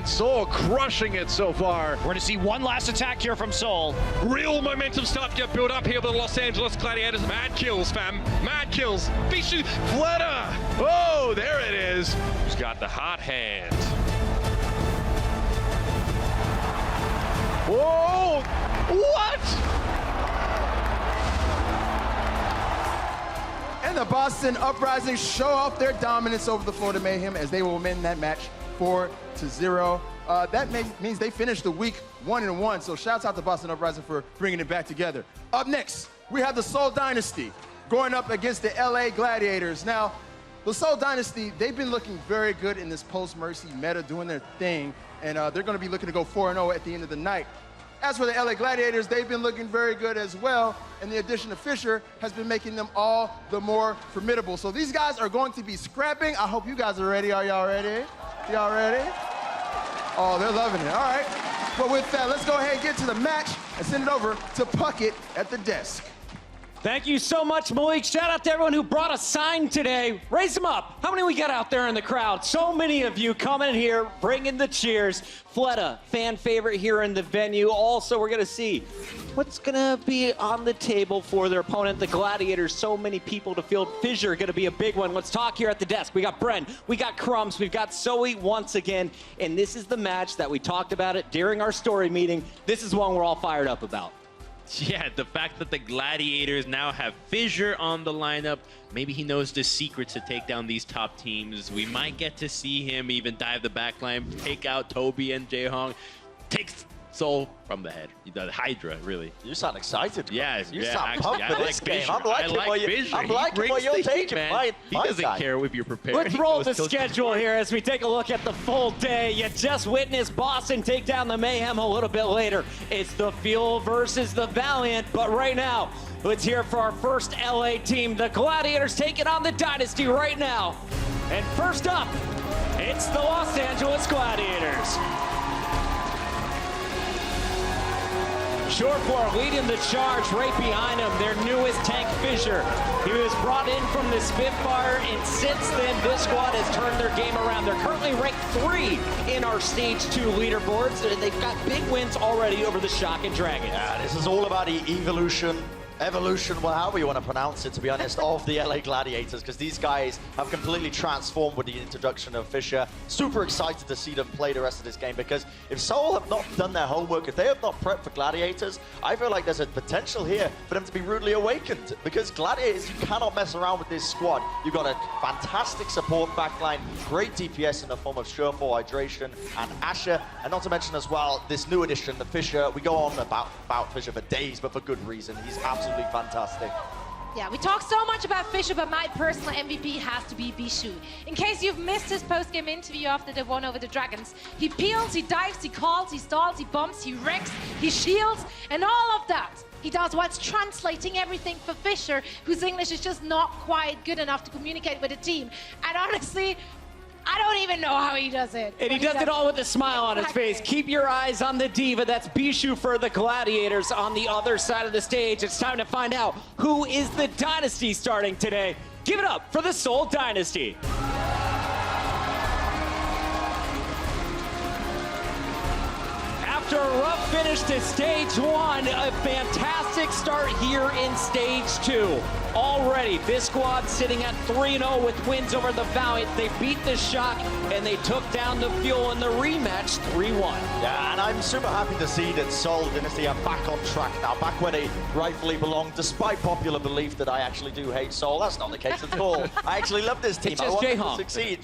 and Seoul crushing it so far. We're going to see one last attack here from Seoul. Real momentum start to get built up here for the Los Angeles Gladiators. Mad kills, fam. Mad kills. Bishu. Fleta! Oh, there it is. Who's got the hot hand? Whoa! What? And the Boston Uprising show off their dominance over the Florida Mayhem as they will win that match 4-0. That means they finished the week 1-1. So shouts out to Boston Uprising for bringing it back together. Up next, we have the Seoul Dynasty going up against the LA Gladiators. Now, the Seoul Dynasty, they've been looking very good in this post-Mercy meta, doing their thing, and they're going to be looking to go 4-0 at the end of the night. As for the LA Gladiators, they've been looking very good as well, and the addition of Fisher has been making them all the more formidable. So these guys are going to be scrapping. I hope you guys are ready. Are y'all ready? Y'all ready? Oh, they're loving it. All right. Well, with that, let's go ahead and get to the match and send it over to Puckett at the desk. Thank you so much, Malik. Shout out to everyone who brought a sign today. Raise them up. How many we got out there in the crowd? So many of you coming here, bringing the cheers. Fleta, fan favorite here in the venue. Also, we're going to see what's going to be on the table for their opponent, the Gladiators. So many people to field. Fissure going to be a big one. Let's talk here at the desk. We got Bren, we got Crumbs, we've got Zoe once again. And this is the match that we talked about it during our story meeting. This is one we're all fired up about. Yeah, the fact that the Gladiators now have Fissure on the lineup, maybe he knows the secrets to take down these top teams. We might get to see him even dive the backline, take out Toby and Jaehong, take Seoul from the head. The Hydra, really. You sound excited. Yeah, you yeah, sound pumped for this game. I'm liking what you're taking, man. He doesn't care if you're prepared. Let's roll the schedule here as we take a look at the full day. You just witnessed Boston take down the Mayhem a little bit later. It's the Fuel versus the Valiant, but right now, let's hear for our first LA team. The Gladiators taking on the Dynasty right now. And first up, it's the Los Angeles Gladiators. Short floor leading the charge right behind him, their newest tank, Fissure. He was brought in from the Spitfire, and since then, this squad has turned their game around. They're currently ranked 3 in our Stage 2 leaderboards, and they've got big wins already over the Shock and Dragons. Yeah, this is all about the evolution, well, however you want to pronounce it, to be honest, of the LA Gladiators, because these guys have completely transformed with the introduction of Fissure. Super excited to see them play the rest of this game, because if Seoul have not done their homework, if they have not prepped for Gladiators, I feel like there's a potential here for them to be rudely awakened, because Gladiators, you cannot mess around with this squad. You've got a fantastic support backline, great DPS in the form of Surefall, Hydration, and Asher, and not to mention as well, this new addition, the Fissure. We go on about Fissure for days, but for good reason. He's absolutely fantastic. Yeah, we talk so much about Fissure, but my personal MVP has to be Bishu. In case you've missed his post-game interview after they won over the Dragons, he peels, he dives, he calls, he stalls, he bumps, he wrecks, he shields, and all of that he does whilst translating everything for Fissure, whose English is just not quite good enough to communicate with the team. And honestly, I don't even know how he does it. And he does it all with a smile on his face. Keep your eyes on the diva. That's Bishu for the Gladiators on the other side of the stage. It's time to find out who is the Dynasty starting today. Give it up for the Seoul Dynasty. After a rough finish to Stage 1, a fantastic start here in Stage 2. Already, this squad sitting at 3-0 with wins over the Valiant. They beat the Shock, and they took down the Fuel in the rematch 3-1. Yeah, and I'm super happy to see that Seoul Dynasty are back on track now, back where they rightfully belong, despite popular belief that I actually do hate Seoul. That's not the case at all. I actually love this team. It's just I want them to succeed.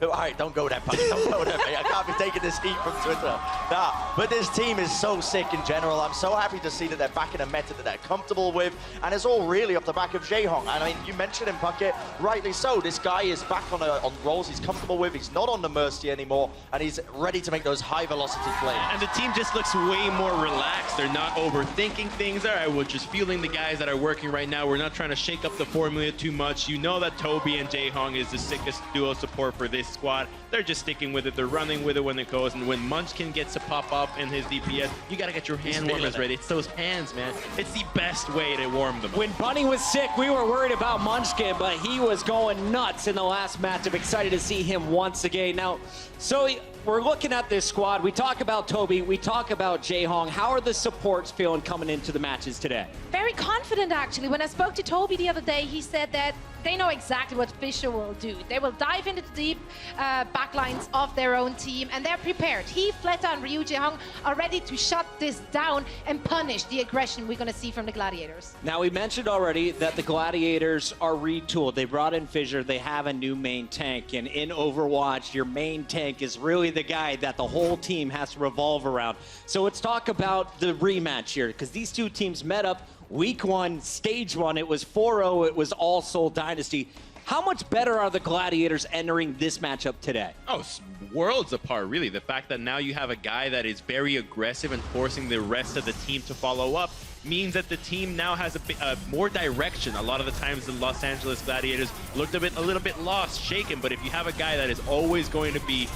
All right, don't go there, buddy. Don't go there, mate. I can't be taking this heat from Twitter. Nah, but this team is so sick in general. I'm so happy to see that they're back in a meta that they're comfortable with, and it's all really off the back of Jaehong. I mean, you mentioned him, Puckett, rightly so. This guy is back on roles he's comfortable with. He's not on the Mercy anymore, and he's ready to make those high-velocity plays. And the team just looks way more relaxed. They're not overthinking things. All right, we're just feeling the guys that are working right now. We're not trying to shake up the formula too much. You know that Toby and Jaehong is the sickest duo support for this squad. They're just sticking with it. They're running with it when it goes. And when Munchkin gets to pop up in his DPS, you got to get your hand warmers ready. It's those hands, man. It's the best way to warm them. When Bunny was sick, we were worried about Munchkin, but he was going nuts in the last matchup. Excited to see him once again. Now, so we're looking at this squad. We talk about Toby, we talk about Jae-Hong. How are the supports feeling coming into the matches today? Very confident, actually. When I spoke to Toby the other day, he said that they know exactly what Fischer will do. They will dive into the deep backlines of their own team, and they're prepared. He, Fleta, and Ryu Jae-Hong are ready to shut this down and punish the aggression we're going to see from the Gladiators. Now, we mentioned already that the Gladiators are retooled. They brought in Fischer. They have a new main tank. And in Overwatch, your main tank is really the guy that the whole team has to revolve around. So let's talk about the rematch here, because these two teams met up week 1, stage 1. It was 4-0. It was all Seoul Dynasty. How much better are the Gladiators entering this matchup today? Oh, it's worlds apart, really. The fact that now you have a guy that is very aggressive and forcing the rest of the team to follow up means that the team now has a more direction. A lot of the times the Los Angeles Gladiators looked a little bit lost, shaken, but if you have a guy that is always going to be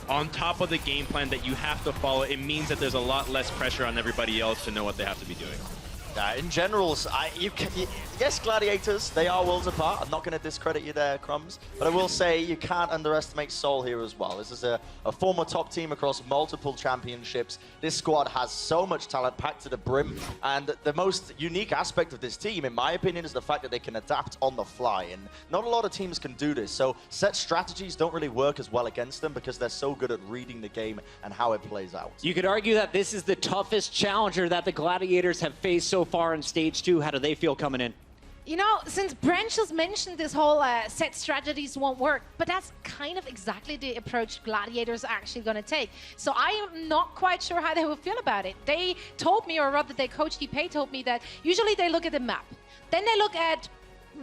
on top of the game plan that you have to follow, it means that there's a lot less pressure on everybody else to know what they have to be doing. In general, yes, Gladiators, they are worlds apart. I'm not going to discredit you there, Crumbs. But I will say you can't underestimate Seoul here as well. This is a former top team across multiple championships. This squad has so much talent packed to the brim. And the most unique aspect of this team, in my opinion, is the fact that they can adapt on the fly. And not a lot of teams can do this. So set strategies don't really work as well against them because they're so good at reading the game and how it plays out. You could argue that this is the toughest challenger that the Gladiators have faced so far in stage 2. How do they feel coming in? You know, since Branchels mentioned this whole set strategies won't work, but that's kind of exactly the approach Gladiators are actually going to take. So I am not quite sure how they will feel about it. They told me, or rather their coach Depay told me, that usually they look at the map. Then they look at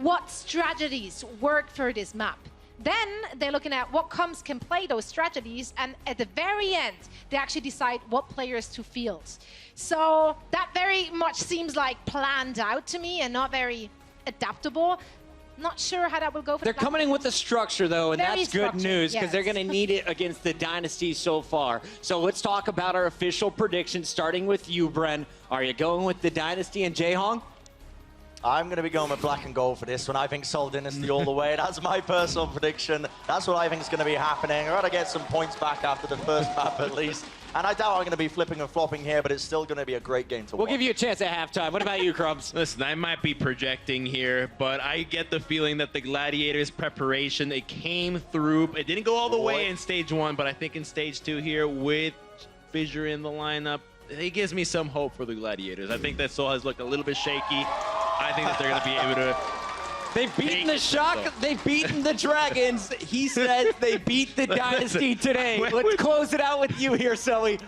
what strategies work for this map. Then they're looking at what comps can play those strategies, and at the very end, they actually decide what players to field. So that very much seems like planned out to me and not very adaptable. Not sure how that will go for They're coming in with a structure, though, and Very that's good structured, news because yes. they're going to need it against the Dynasty so far. So let's talk about our official predictions, starting with you, Bren. Are you going with the Dynasty and Jae-Hong? I'm going to be going with black and gold for this one. I think Seoul Dynasty all the way. That's my personal prediction. That's what I think is going to be happening. I'd rather get some points back after the first map at least. And I doubt I'm going to be flipping and flopping here, but it's still going to be a great game to watch. We'll give you a chance at halftime. What about you, Crumbs? Listen, I might be projecting here, but I get the feeling that the Gladiators' preparation, it came through. It didn't go all the way in stage 1, but I think in stage 2 here with Fischer in the lineup, it gives me some hope for the Gladiators. I think that Seoul has looked a little bit shaky. I think that they're going to be able to... They've beaten the Shock. They've beaten the Dragons. He says they beat the Dynasty today. Let's close it out with you here, Sully.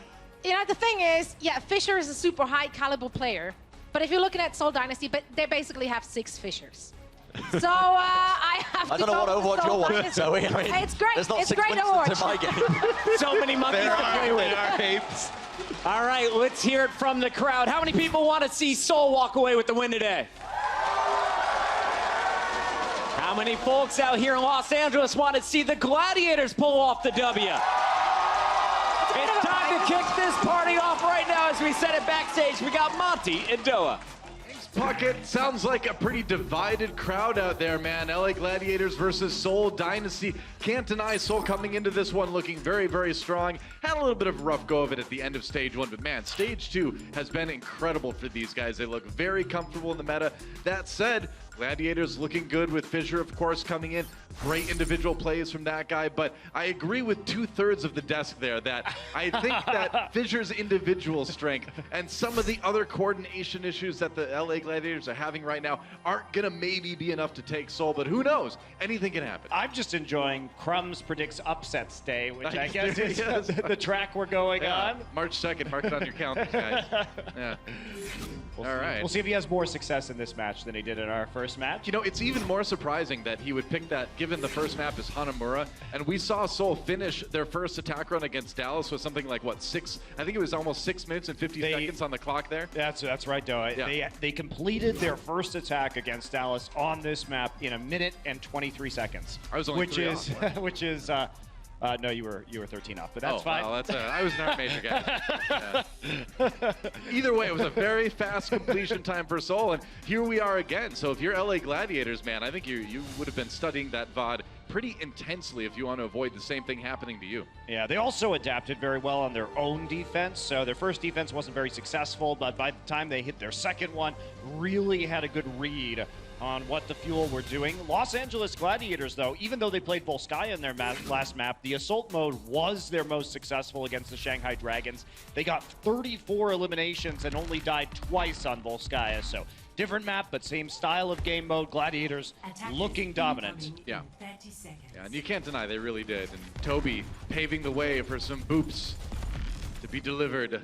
You know, the thing is, yeah, Fischer is a super high caliber player. But if you're looking at Seoul Dynasty, but they basically have 6 Fischers. So I have I to don't know go what with Overwatch Seoul you're watching, Dynasty. Zoe. I mean, It's great. There's not It's 6 great Winston's to in my watch. game. So many monkeys to play with. There are apes. All right, let's hear it from the crowd. How many people want to see Seoul walk away with the win today? How many folks out here in Los Angeles want to see the Gladiators pull off the W? It's time to kick this party off right now as we set it backstage. We got Monty and Doa. Puckett, sounds like a pretty divided crowd out there, man. LA Gladiators versus Seoul Dynasty. Can't deny Seoul coming into this one looking very, very strong. Had a little bit of a rough go of it at the end of stage 1, but man, stage 2 has been incredible for these guys. They look very comfortable in the meta. That said, Gladiators looking good with Fischer, of course, coming in. Great individual plays from that guy, but I agree with 2/3 of the desk there that I think that Fischer's individual strength and some of the other coordination issues that the LA Gladiators are having right now aren't gonna maybe be enough to take Seoul, but who knows? Anything can happen. I'm just enjoying Crumbs predicts upsets day, which I guess is the track we're going on. March 2nd, mark it on your calendar, guys. Yeah. All right. We'll see if he has more success in this match than he did in our first match. You know, it's even more surprising that he would pick that, given the first map is Hanamura, and we saw Seoul finish their first attack run against Dallas with something like, what, 6, I think it was almost 6 minutes and 50 seconds on the clock there. That's right, Doa. Yeah. They completed their first attack against Dallas on this map in 1 minute and 23 seconds. I was only 3 off. Which is no, you were 13 off, but that's fine. Well, that's I was an art major guy. Yeah. Either way, it was a very fast completion time for Seoul, and here we are again. So if you're LA Gladiators, man, I think you would have been studying that VOD pretty intensely if you want to avoid the same thing happening to you. Yeah, they also adapted very well on their own defense. So their first defense wasn't very successful, but by the time they hit their second one, really had a good read on what the Fuel were doing. Los Angeles Gladiators, though, even though they played Volskaya in their last map, the assault mode was their most successful against the Shanghai Dragons. They got 34 eliminations and only died twice on Volskaya. So different map, but same style of game mode. Gladiators looking dominant. Yeah. Yeah, and you can't deny they really did. And Toby paving the way for some boops to be delivered.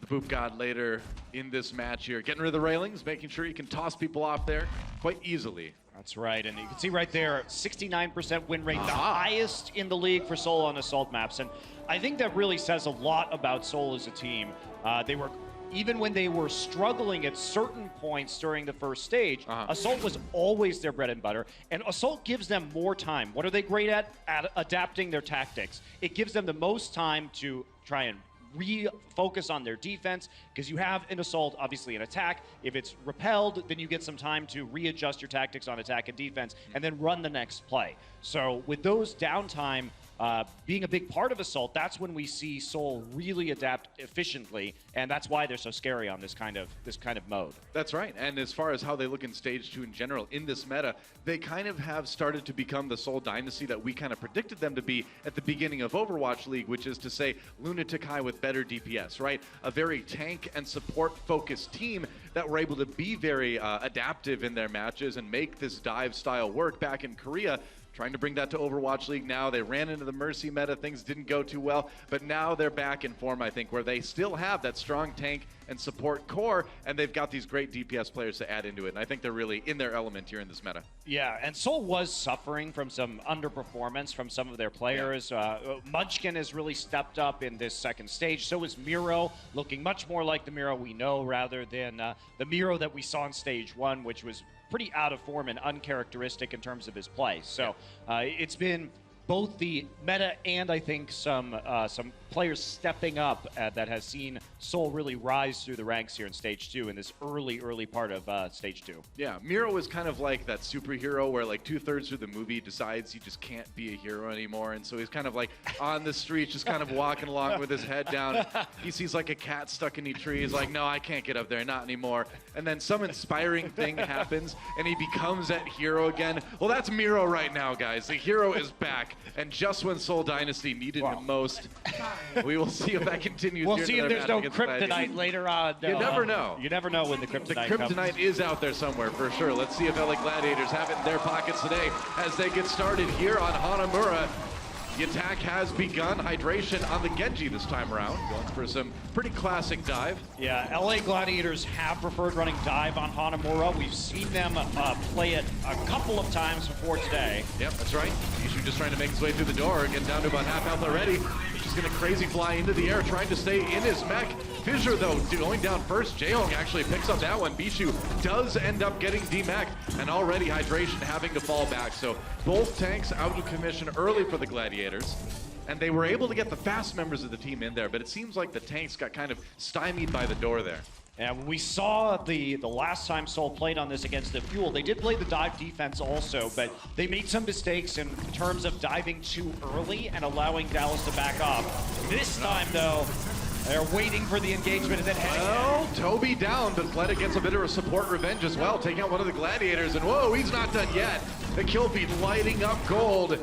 The boop god later in this match here. Getting rid of the railings, making sure you can toss people off there quite easily. That's right, and you can see right there, 69% win rate, the highest in the league for Seoul on assault maps. And I think that really says a lot about Seoul as a team. They were, even when they were struggling at certain points during the first stage, Assault was always their bread and butter, and Assault gives them more time. What are they great at? At adapting their tactics. It gives them the most time to try and refocus on their defense, because you have in Assault obviously an attack. If it's repelled, then you get some time to readjust your tactics on attack and defense and then run the next play. So with those downtime being a big part of Assault, that's when we see Seoul really adapt efficiently, and that's why they're so scary on this kind of mode. That's right, and as far as how they look in Stage 2 in general, in this meta, they kind of have started to become the Seoul Dynasty that we kind of predicted them to be at the beginning of Overwatch League, which is to say Lunatic High with better DPS, right? A very tank and support-focused team that were able to be very adaptive in their matches and make this dive style work back in Korea. Trying to bring that to Overwatch League now. They ran into the Mercy meta. Things didn't go too well, but now they're back in form, I think, where they still have that strong tank and support core, and they've got these great DPS players to add into it, and I think they're really in their element here in this meta. Yeah, and Seoul was suffering from some underperformance from some of their players. Munchkin has really stepped up in this second stage. So is Miro, looking much more like the Miro we know rather than the Miro that we saw in Stage 1, which was pretty out of form and uncharacteristic in terms of his play. So it's been both the meta and I think some players stepping up that has seen Seoul really rise through the ranks here in Stage 2 in this early part of Stage 2. Yeah, Miro is kind of like that superhero where like 2/3 through the movie decides he just can't be a hero anymore, and so he's kind of like on the street just kind of walking along with his head down. He sees like a cat stuck in a tree. He's like, no, I can't get up there, not anymore. And then some inspiring thing happens and he becomes that hero again. Well, that's Miro right now, guys. The hero is back, and just when Seoul Dynasty needed him most. We will see if that continues. We'll see if there's no kryptonite later on. You never know. You never know when the kryptonite comes. The kryptonite is out there somewhere for sure. Let's see if LA Gladiators have it in their pockets today as they get started here on Hanamura. The attack has begun. Hydration on the Genji this time around. Going for some pretty classic dive. Yeah, LA Gladiators have preferred running dive on Hanamura. We've seen them play it a couple of times before today. Yep, that's right. Ishu just trying to make his way through the door, getting down to about half health already. He's gonna crazy fly into the air, trying to stay in his mech. Fissure, though, going down first. Jaehong actually picks up that one. Bishu does end up getting demeched, and already Hydration having to fall back. So both tanks out of commission early for the Gladiators. And they were able to get the fast members of the team in there, but it seems like the tanks got kind of stymied by the door there. And we saw the last time Seoul played on this against the Fuel, they did play the dive defense also, but they made some mistakes in terms of diving too early and allowing Dallas to back off. This time, though, they're waiting for the engagement and then heading Well, Toby down, but Fleta gets a bit of a support revenge as well, taking out one of the Gladiators, and whoa, he's not done yet. The kill feed lighting up gold,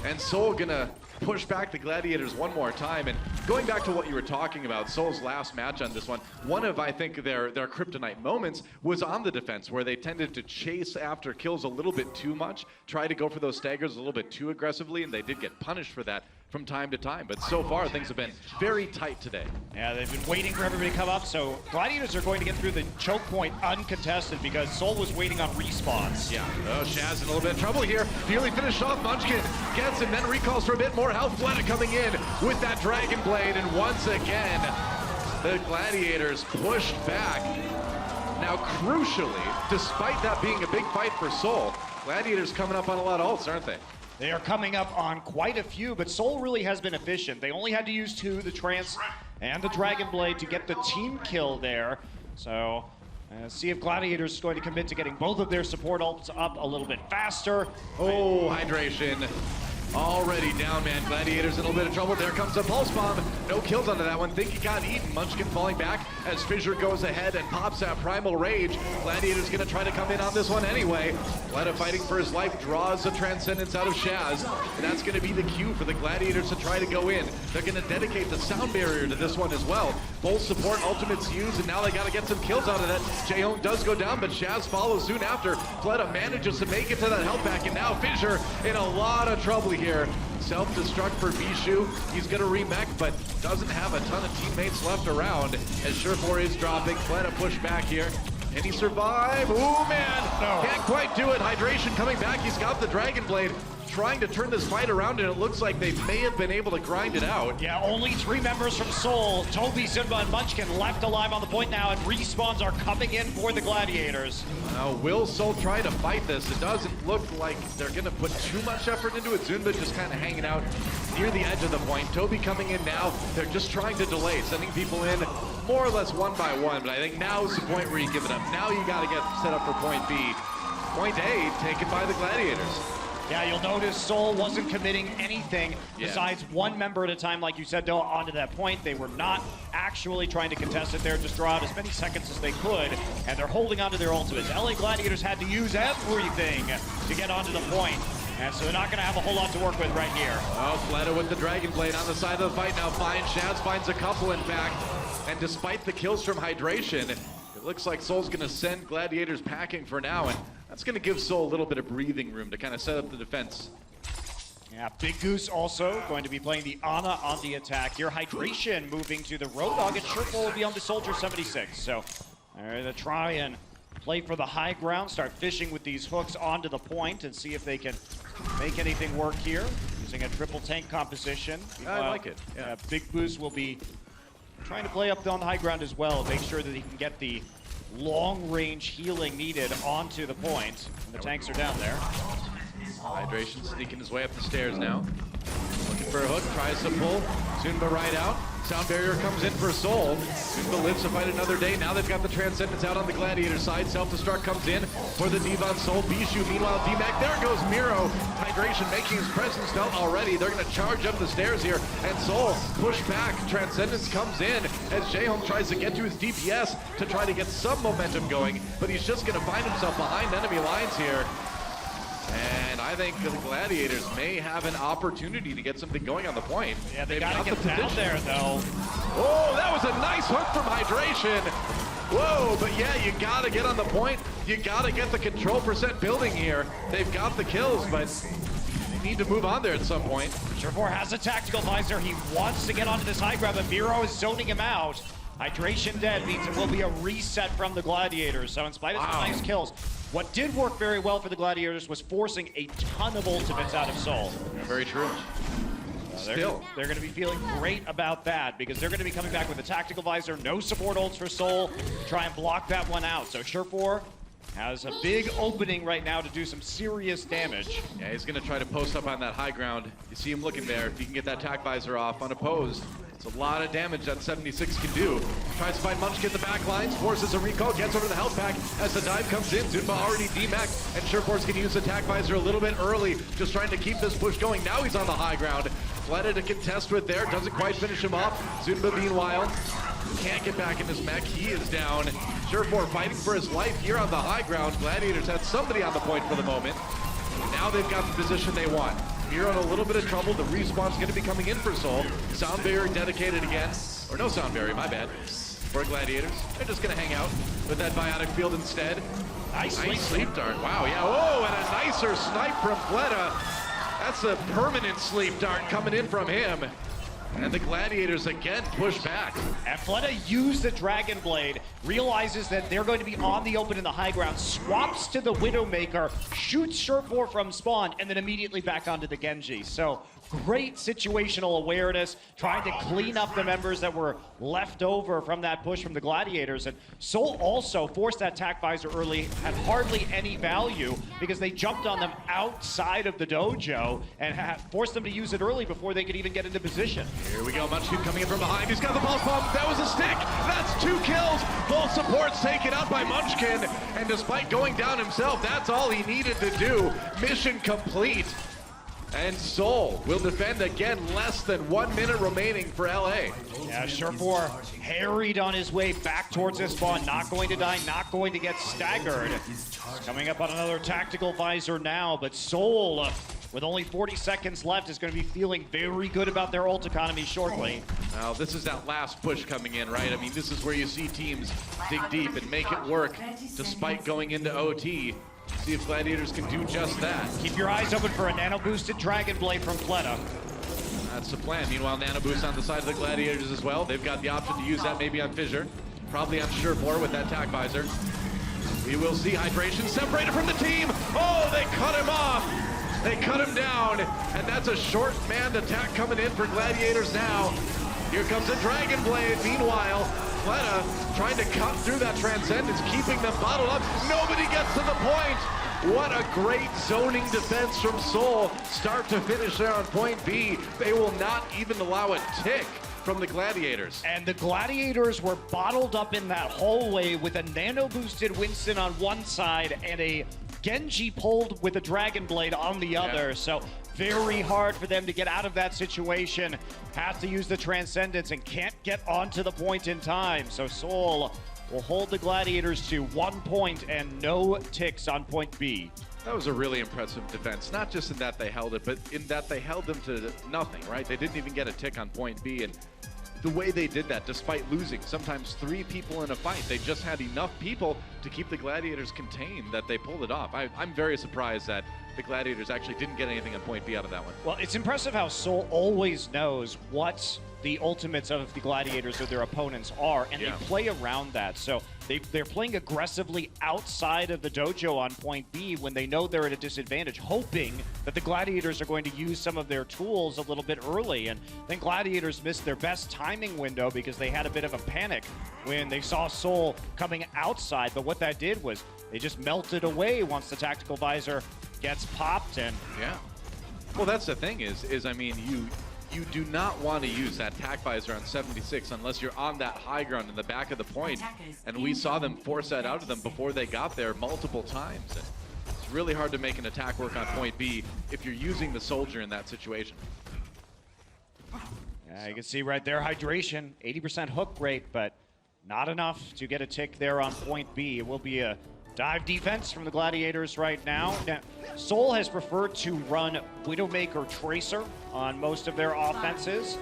and Seoul gonna push back the Gladiators one more time. And going back to what you were talking about, Seoul's last match on this one of, I think, their kryptonite moments was on the defense, where they tended to chase after kills a little bit too much, try to go for those staggers a little bit too aggressively, and they did get punished for that from time to time. But so far, things have been very tight today. Yeah, they've been waiting for everybody to come up, so Gladiators are going to get through the choke point uncontested because Seoul was waiting on respawns. Yeah, oh, Shaz in a little bit of trouble here. Nearly finished off. Munchkin gets him, then recalls for a bit more health. Fleta coming in with that Dragon Blade, and once again, the Gladiators pushed back. Now, crucially, despite that being a big fight for Seoul, Gladiators coming up on a lot of ults, aren't they? They are coming up on quite a few, but Seoul really has been efficient. They only had to use 2, the Trance and the Dragon Blade, to get the team kill there. So, see if Gladiators is going to commit to getting both of their support ults up a little bit faster. Oh, Hydration Already down, man. Gladiators in a little bit of trouble. There comes a pulse bomb. No kills onto that one. Think he got eaten. Munchkin falling back as Fissure goes ahead and pops that Primal Rage. Gladiators gonna try to come in on this one anyway. Fleta fighting for his life, draws a Transcendence out of Shaz. And that's gonna be the cue for the Gladiators to try to go in. They're gonna dedicate the sound barrier to this one as well. Both support ultimates used, and now they gotta get some kills out of that. Jaehong does go down, but Shaz follows soon after. Fleta manages to make it to that health pack, and now Fissure in a lot of trouble here. Self-destruct for Bishu. He's gonna remech, but doesn't have a ton of teammates left around as Sure4 is dropping. Fleta push back here. Can he survive? Ooh, man! No. Can't quite do it. Hydration coming back. He's got the Dragon Blade, trying to turn this fight around, and it looks like they may have been able to grind it out. Yeah, only 3 members from Seoul, Toby, Zunba, and Munchkin left alive on the point now, and respawns are coming in for the Gladiators. Now, will Seoul try to fight this? It doesn't look like they're gonna put too much effort into it. Zunba just kind of hanging out near the edge of the point. Toby coming in now. They're just trying to delay, sending people in more or less one by one, but I think now's the point where you give it up. Now you gotta get set up for point B. Point A taken by the Gladiators. Yeah, you'll notice Seoul wasn't committing anything besides 1 member at a time, like you said, though, onto that point. They were not actually trying to contest it there, just draw out as many seconds as they could, and they're holding onto their ultimates. LA Gladiators had to use everything to get onto the point, and so they're not going to have a whole lot to work with right here. Oh, Fleta with the Dragon Blade on the side of the fight now. Shaz finds a couple, in fact, and despite the kills from Hydration, it looks like Seoul's going to send Gladiators packing for now, and that's going to give Seoul a little bit of breathing room to kind of set up the defense. Yeah, Big Goose also going to be playing the Ana on the attack here. Hydration moving to the Road Dog, and Sure4 will be on the Soldier 76. So they're going to try and play for the high ground, start fishing with these hooks onto the point, and see if they can make anything work here. Using a triple tank composition. I like it. Yeah. Big Goose will be trying to play up on the high ground as well, make sure that he can get the long-range healing needed onto the point. And the tanks are down there. Hydration sneaking his way up the stairs now. Looking for a hook, tries to pull. Zunba right out. Sound barrier comes in for Seoul. Zunba lives to fight another day. Now they've got the Transcendence out on the Gladiator side. Self-destruct comes in for the Divan Soul. Bishu, meanwhile, DMAC. There goes Miro. Hydration making his presence felt already. They're going to charge up the stairs here. And Seoul push back. Transcendence comes in as Jaehong tries to get to his DPS to try to get some momentum going. But he's just going to find himself behind enemy lines here. And I think the Gladiators may have an opportunity to get something going on the point. Yeah, they got to get down there, though. Oh, that was a nice hook from Hydration. Whoa, but yeah, you got to get on the point. You got to get the control percent building here. They've got the kills, but they need to move on there at some point. Sure4 has a tactical visor. He wants to get onto this high ground, but Miro is zoning him out. Hydration dead means it will be a reset from the Gladiators. So in spite of some nice kills, what did work very well for the Gladiators was forcing a ton of ultimates out of Seoul. Yeah, very true. They're going to be feeling great about that because they're going to be coming back with a tactical visor, no support ults for Seoul, try and block that one out. So Sure4 has a big opening right now to do some serious damage. Yeah, he's going to try to post up on that high ground. You see him looking there. If he can get that tac visor off unopposed, it's a lot of damage that 76 can do. Tries to find Munchkin in the back lines, forces a recall, gets over the health pack as the dive comes in. Zunba already DMAC, and Sure4's going to use the tac visor a little bit early, just trying to keep this push going. Now he's on the high ground. Fleta to contest with there, doesn't quite finish him off. Zunba, meanwhile, can't get back in his mech. He is down. Sure4 fighting for his life here on the high ground. Gladiators had somebody on the point for the moment. Now they've got the position they want. Miro in a little bit of trouble. The respawn's going to be coming in for Seoul. Sound barrier dedicated again. Or no sound barrier, my bad. For Gladiators. They're just going to hang out with that biotic field instead. Nice sleep dart. Wow, yeah. Oh, and a nicer snipe from Fleta. That's a permanent sleep dart coming in from him. And the Gladiators again push back. And Fleta used the Dragon Blade, realizes that they're going to be on the open in the high ground, swaps to the Widowmaker, shoots Sure4 from spawn, and then immediately back onto the Genji. So great situational awareness, trying to clean up the members that were left over from that push from the Gladiators. And Seoul also forced that tac visor early, had hardly any value because they jumped on them outside of the dojo and forced them to use it early before they could even get into position. Here we go, Munchkin coming in from behind. He's got the pulse bomb. That was a stick. That's 2 kills. Both supports taken out by Munchkin. And despite going down himself, that's all he needed to do. Mission complete. And Seoul will defend again, less than 1 minute remaining for LA. Yeah, Surefour harried on his way back towards this spawn. Not going to die, not going to get staggered. Coming up on another tactical visor now, but Seoul, with only 40 seconds left, is going to be feeling very good about their ult economy shortly. Now, this is that last push coming in, right? I mean, this is where you see teams dig deep and make it work despite going into OT. See if Gladiators can do just that. Keep your eyes open for a nano-boosted Dragon Blade from Fleta. That's the plan. Meanwhile, Nano Boost on the side of the Gladiators as well. They've got the option to use that maybe on Fissure. Probably on Surefour with that tac visor. We will see Hydration separated from the team. Oh, they cut him off. They cut him down. And that's a short manned attack coming in for Gladiators now. Here comes a Dragon Blade. Meanwhile, Fleta trying to cut through that Transcendence, keeping them bottled up. Nobody gets to the point. What a great zoning defense from Seoul. Start to finish there on point B. They will not even allow a tick from the Gladiators. And the Gladiators were bottled up in that hallway with a nano-boosted Winston on one side and a Genji pulled with a Dragon Blade on the other. So very hard for them to get out of that situation. Have to use the Transcendence and can't get onto the point in time. So Seoul will hold the Gladiators to 1 point and no ticks on point B. That was a really impressive defense, not just in that they held it, but in that they held them to nothing, right? They didn't even get a tick on point B, and the way they did that, despite losing sometimes 3 people in a fight, they just had enough people to keep the Gladiators contained that they pulled it off. I'm very surprised that the Gladiators actually didn't get anything on point B out of that one. Well, it's impressive how Seoul always knows what the ultimates of the Gladiators or their opponents are, and they play around that. So they're playing aggressively outside of the dojo on point B when they know they're at a disadvantage, hoping that the Gladiators are going to use some of their tools a little bit early. And then Gladiators missed their best timing window because they had a bit of a panic when they saw Seoul coming outside. But what that did was they just melted away once the tactical visor gets popped. And well, that's the thing is I mean, you do not want to use that tac visor on 76 unless you're on that high ground in the back of the point. And we saw them force that out of them before they got there multiple times. And it's really hard to make an attack work on point B if you're using the soldier in that situation. Yeah, you can see right there, Hydration, 80% hook rate, but not enough to get a tick there on point B. It will be a dive defense from the Gladiators right now. Now, Seoul has preferred to run Widowmaker Tracer on most of their offenses.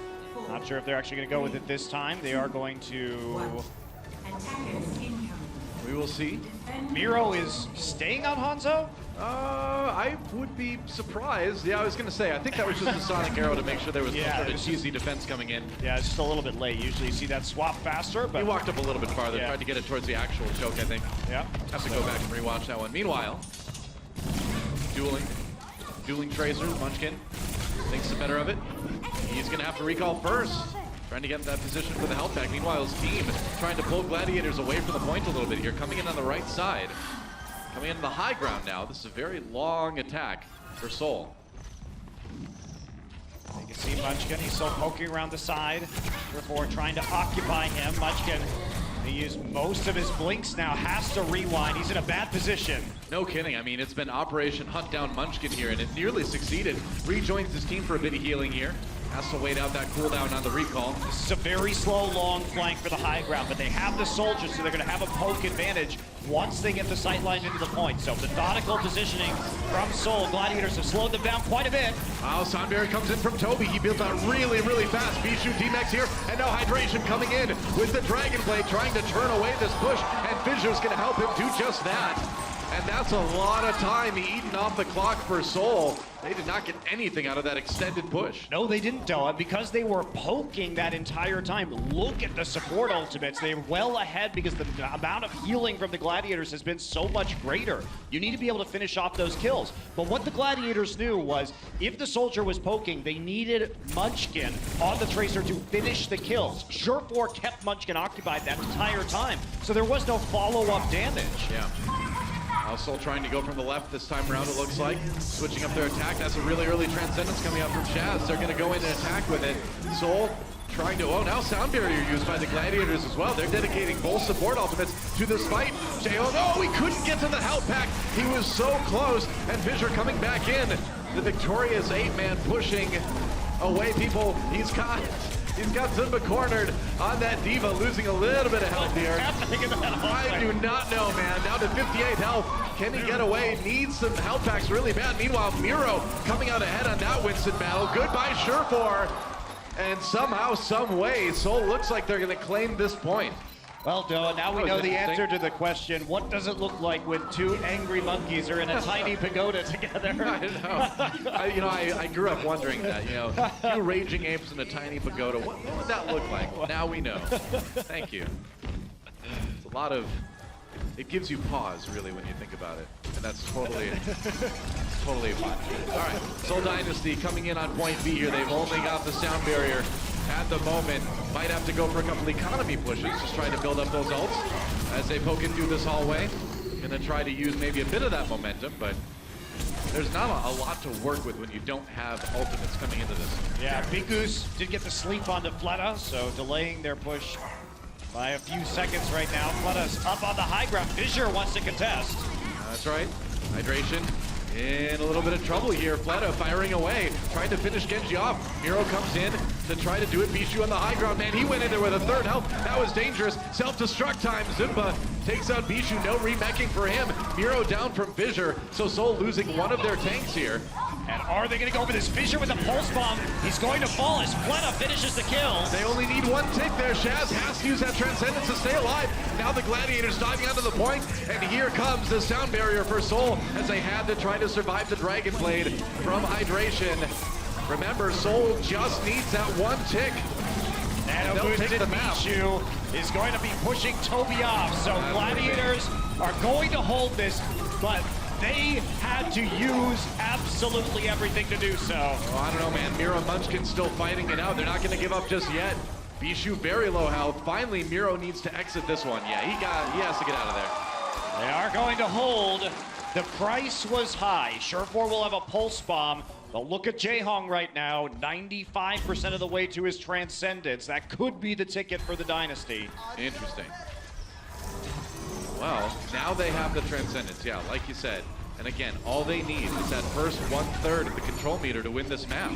Not sure if they're actually going to go with it this time. They are going to... We will see. Miro is staying on Hanzo? I would be surprised. Yeah, I was going to say, I think that was just a Sonic Arrow to make sure there was some sort of cheesy defense coming in. Yeah, it's just a little bit late. Usually you see that swap faster, but... He walked up a little bit farther, tried to get it towards the actual choke, I think. Yeah. Have to go back and rewatch that one. Meanwhile, dueling Tracers, Munchkin thinks the better of it. He's going to have to recall first. Trying to get in that position for the health pack. Meanwhile, his team trying to pull Gladiators away from the point a little bit here. Coming in on the right side. Coming in the high ground now. This is a very long attack for Seoul. You can see Munchkin, he's still poking around the side before trying to occupy him. Munchkin, he used most of his blinks now, has to rewind. He's in a bad position. No kidding. I mean, it's been Operation Hunt Down Munchkin here, and it nearly succeeded. Rejoins his team for a bit of healing here. Has to wait out that cooldown on the recall. This is a very slow, long flank for the high ground, but they have the soldiers, so they're going to have a poke advantage once they get the sight line into the point. So methodical positioning from Seoul. Gladiators have slowed them down quite a bit. Wow, Sonberry comes in from Toby. He built out really, really fast. Bishu D-Max here, and now Hydration coming in with the Dragon Blade, trying to turn away this push, and Fissure's going to help him do just that. And that's a lot of time eaten off the clock for Seoul. They did not get anything out of that extended push. No, they didn't, Doa, because they were poking that entire time. Look at the support ultimates. They're well ahead because the amount of healing from the Gladiators has been so much greater. You need to be able to finish off those kills. But what the Gladiators knew was if the soldier was poking, they needed Munchkin on the Tracer to finish the kills. Surefour kept Munchkin occupied that entire time, so there was no follow-up damage. Yeah. Seoul trying to go from the left this time around, it looks like. Switching up their attack. That's a really early Transcendence coming out from Chaz. They're going to go in and attack with it. Seoul trying to... Oh, now Sound Barrier used by the Gladiators as well. They're dedicating both support ultimates. to this fight. Jaehoong, oh, he couldn't get to the health pack. He was so close, and Fissure coming back in. The victorious 8-man pushing away people. He's got Zimba cornered on that Diva, losing a little bit of health here. I do not know, man. Down to 58 health. Can he get away? Needs some health packs really bad. Meanwhile, Miro coming out ahead on that Winston battle. Goodbye, Surefour. And somehow, some way, Seoul looks like they're going to claim this point. Well, Doa, now we know the answer to the question, what does it look like when two angry monkeys are in a tiny pagoda together? I know. I grew up wondering that, two raging apes in a tiny pagoda. What would that look like? Now we know. Thank you. It's a lot of... It gives you pause, really, when you think about it. And that's totally fine. All right, Seoul Dynasty coming in on point B here. They've only got the sound barrier at the moment. Might have to go for a couple economy pushes, just trying to build up those ults as they poke it through this hallway. Gonna try to use maybe a bit of that momentum, but there's not a lot to work with when you don't have ultimates coming into this. Yeah, Big Goose did get the sleep onto Fleta, so delaying their push by a few seconds right now. Fleta's up on the high ground. Fissure wants to contest. That's right. Hydration in a little bit of trouble here. Fleta firing away, trying to finish Genji off. Miro comes in to try to do it. Bishu on the high ground. Man, he went in there with a third health. That was dangerous. Self-destruct time. Zimba takes out Bishu. No remeching for him. Miro down from Fissure. So Seoul losing one of their tanks here. And are they going to go for this? Fissure with a pulse bomb. He's going to fall as Fleta finishes the kill. They only need one tick there. Shaz has to use that Transcendence to stay alive. Now the Gladiators diving onto the point, and here comes the sound barrier for Seoul as they had to try to survive the Dragon Blade from Hydration. Remember, Seoul just needs that one tick. Nano boosted Bishu is going to be pushing Toby off. So Gladiators are going to hold this, but they had to use absolutely everything to do so. Oh, I don't know, man. Miro Munchkin still fighting it out. They're not going to give up just yet. Bishu very low health. Finally, Miro needs to exit this one. Yeah, he has to get out of there. They are going to hold. The price was high. Surefour will have a pulse bomb. But look at Jaehoong right now, 95% of the way to his Transcendence. That could be the ticket for the Dynasty. Interesting. Well, now they have the Transcendence, yeah, like you said. And again, all they need is that first 1/3 of the control meter to win this map.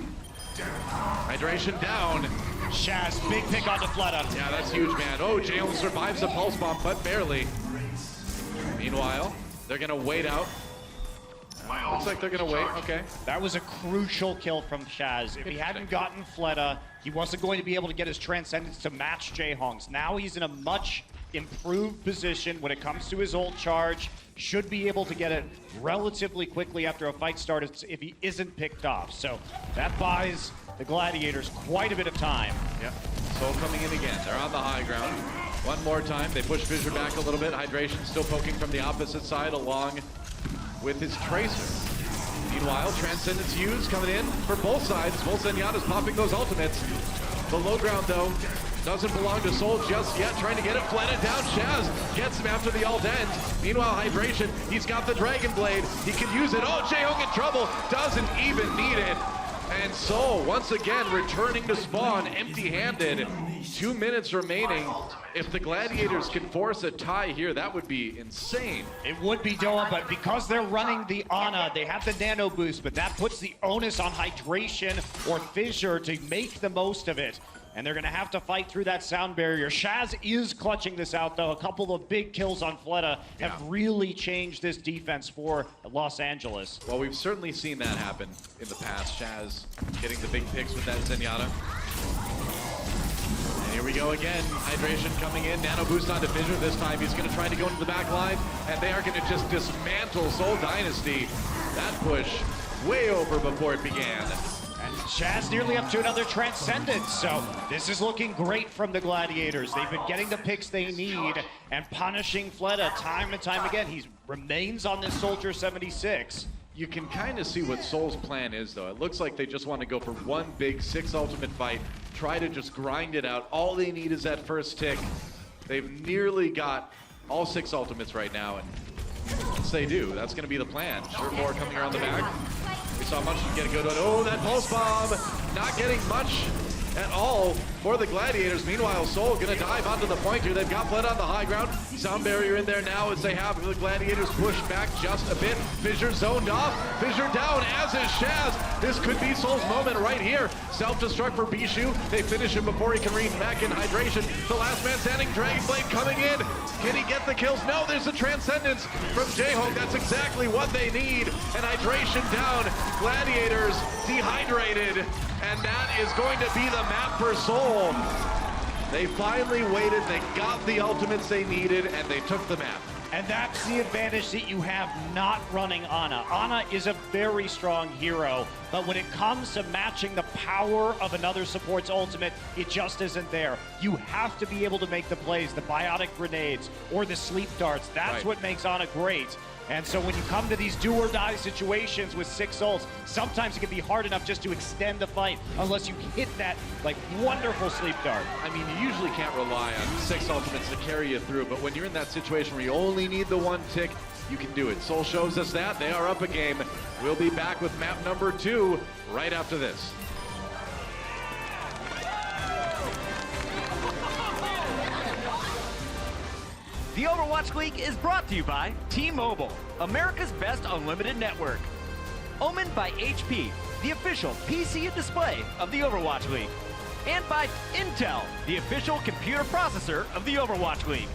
Hydration down. Shaz, big pick onto Fleta. Yeah, that's huge, man. Oh, Jaehoong survives the pulse bomb, but barely. Meanwhile, they're gonna wait out. Looks like they're gonna wait, okay. That was a crucial kill from Shaz. If he hadn't gotten Fleta, he wasn't going to be able to get his Transcendence to match Jaehoong's. Now he's in a much improved position when it comes to his ult charge. Should be able to get it relatively quickly after a fight starts if he isn't picked off. So that buys the Gladiators quite a bit of time. Yep, Seoul coming in again. They're on the high ground. One more time, they push Fissure back a little bit. Hydration still poking from the opposite side along with his Tracer. Meanwhile, Transcendence used coming in for both sides. Volsenjana's popping those ultimates. The low ground, though, doesn't belong to Seoul just yet. Trying to get it, Fleta down. Shaz gets him after the ult ends. Meanwhile, Hydration, he's got the Dragon Blade. He can use it. Oh, Jaehoong in trouble. Doesn't even need it. And Seoul, once again, returning to spawn empty-handed. 2 minutes remaining. If the Gladiators can force a tie here, that would be insane. It would be, Doa, but because they're running the Ana, they have the nano boost, but that puts the onus on Hydration or Fissure to make the most of it. And they're going to have to fight through that sound barrier. Shaz is clutching this out, though. A couple of big kills on Fleta have really changed this defense for Los Angeles. Well, we've certainly seen that happen in the past. Shaz getting the big picks with that Zenyatta. And here we go again. Hydration coming in. Nano boost onto Fissure. This time he's going to try to go into the back line. And they are going to just dismantle Seoul Dynasty. That push way over before it began. And Shaz nearly up to another Transcendence, so this is looking great from the Gladiators. They've been getting the picks they need and punishing Fleta time and time again. He remains on this Soldier 76. You can kind of see what Seoul's plan is, though. It looks like they just want to go for one big 6 ultimate fight, try to just grind it out. All they need is that first tick. They've nearly got all 6 ultimates right now, and once they do, that's going to be the plan. Surefour coming around the back. We saw Munchkin get a good one. Oh, that pulse bomb, not getting much at all for the Gladiators. Meanwhile, Seoul gonna dive onto the point here. They've got Blood on the high ground. Sound barrier in there now as they have the Gladiators push back just a bit. Fissure zoned off. Fissure down, as is Shaz. This could be Seoul's moment right here. Self-destruct for Bishu. They finish him before he can read back in hydration. The last man standing, Dragon Blade coming in. Can he get the kills? No, there's a Transcendence from J-Hope. That's exactly what they need. And hydration down. Gladiators dehydrated. And that is going to be the map for Seoul. They finally waited, they got the ultimates they needed, and they took the map. And that's the advantage that you have not running Ana. Ana is a very strong hero, but when it comes to matching the power of another support's ultimate, it just isn't there. You have to be able to make the plays, the biotic grenades, or the sleep darts. That's what makes Ana great. And so when you come to these do or die situations with 6 ults, sometimes it can be hard enough just to extend the fight unless you hit that like wonderful sleep dart. I mean, you usually can't rely on 6 ultimates to carry you through, but when you're in that situation where you only need the 1 tick, you can do it. Seoul shows us that. They are up a game. We'll be back with map number 2 right after this. The Overwatch League is brought to you by T-Mobile, America's best unlimited network. Omened by HP, the official PC and display of the Overwatch League. And by Intel, the official computer processor of the Overwatch League.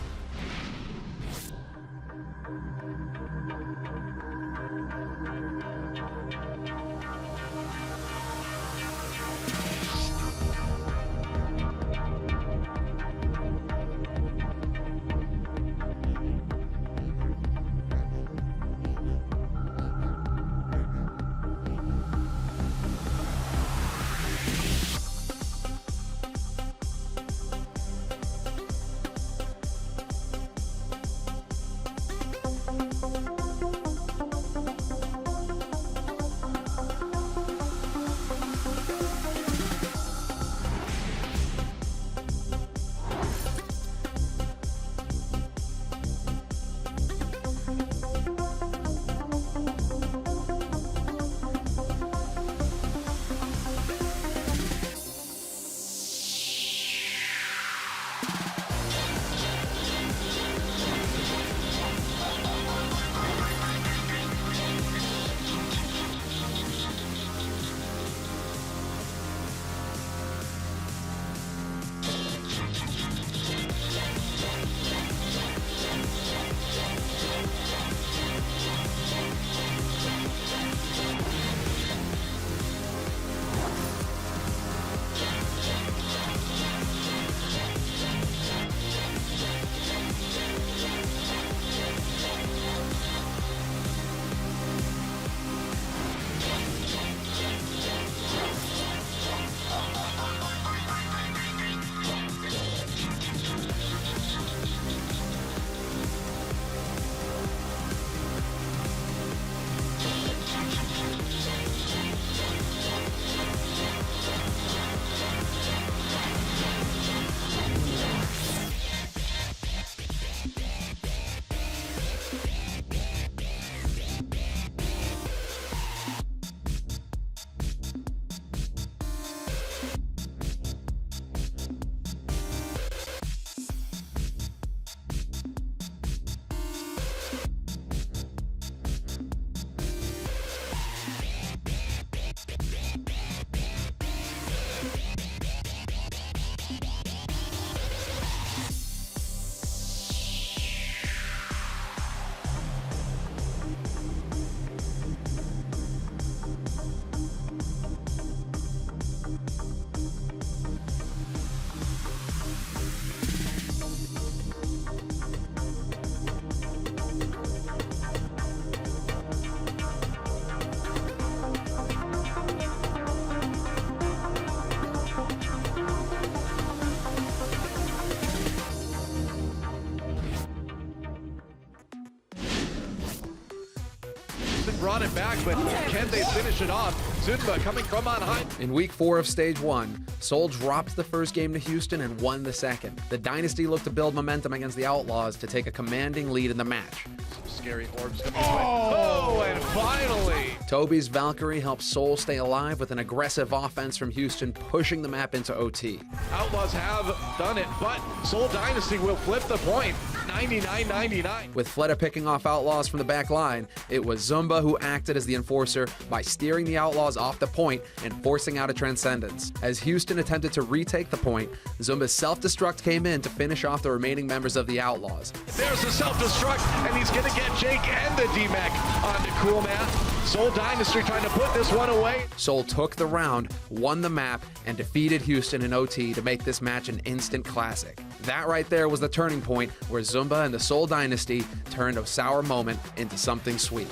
Brought it back, but can they finish it off? Zunba coming from on high. In week 4 of stage 1, Seoul dropped the first game to Houston and won the second. The Dynasty looked to build momentum against the Outlaws to take a commanding lead in the match. Some scary orbs coming this way. Oh, and finally, Toby's Valkyrie helps Seoul stay alive with an aggressive offense from Houston, pushing the map into OT. Outlaws have done it, but Seoul Dynasty will flip the point. 99-99. With Fleta picking off Outlaws from the back line, it was Zumba who acted as the enforcer by steering the Outlaws off the point and forcing out a Transcendence. As Houston attempted to retake the point, Zumba's self-destruct came in to finish off the remaining members of the Outlaws. There's the self-destruct, and he's going to get Jake and the D-Mech onto Cool Man. Seoul Dynasty trying to put this one away. Seoul took the round, won the map, and defeated Houston in OT to make this match an instant classic. That right there was the turning point where Zumba and the Seoul Dynasty turned a sour moment into something sweet.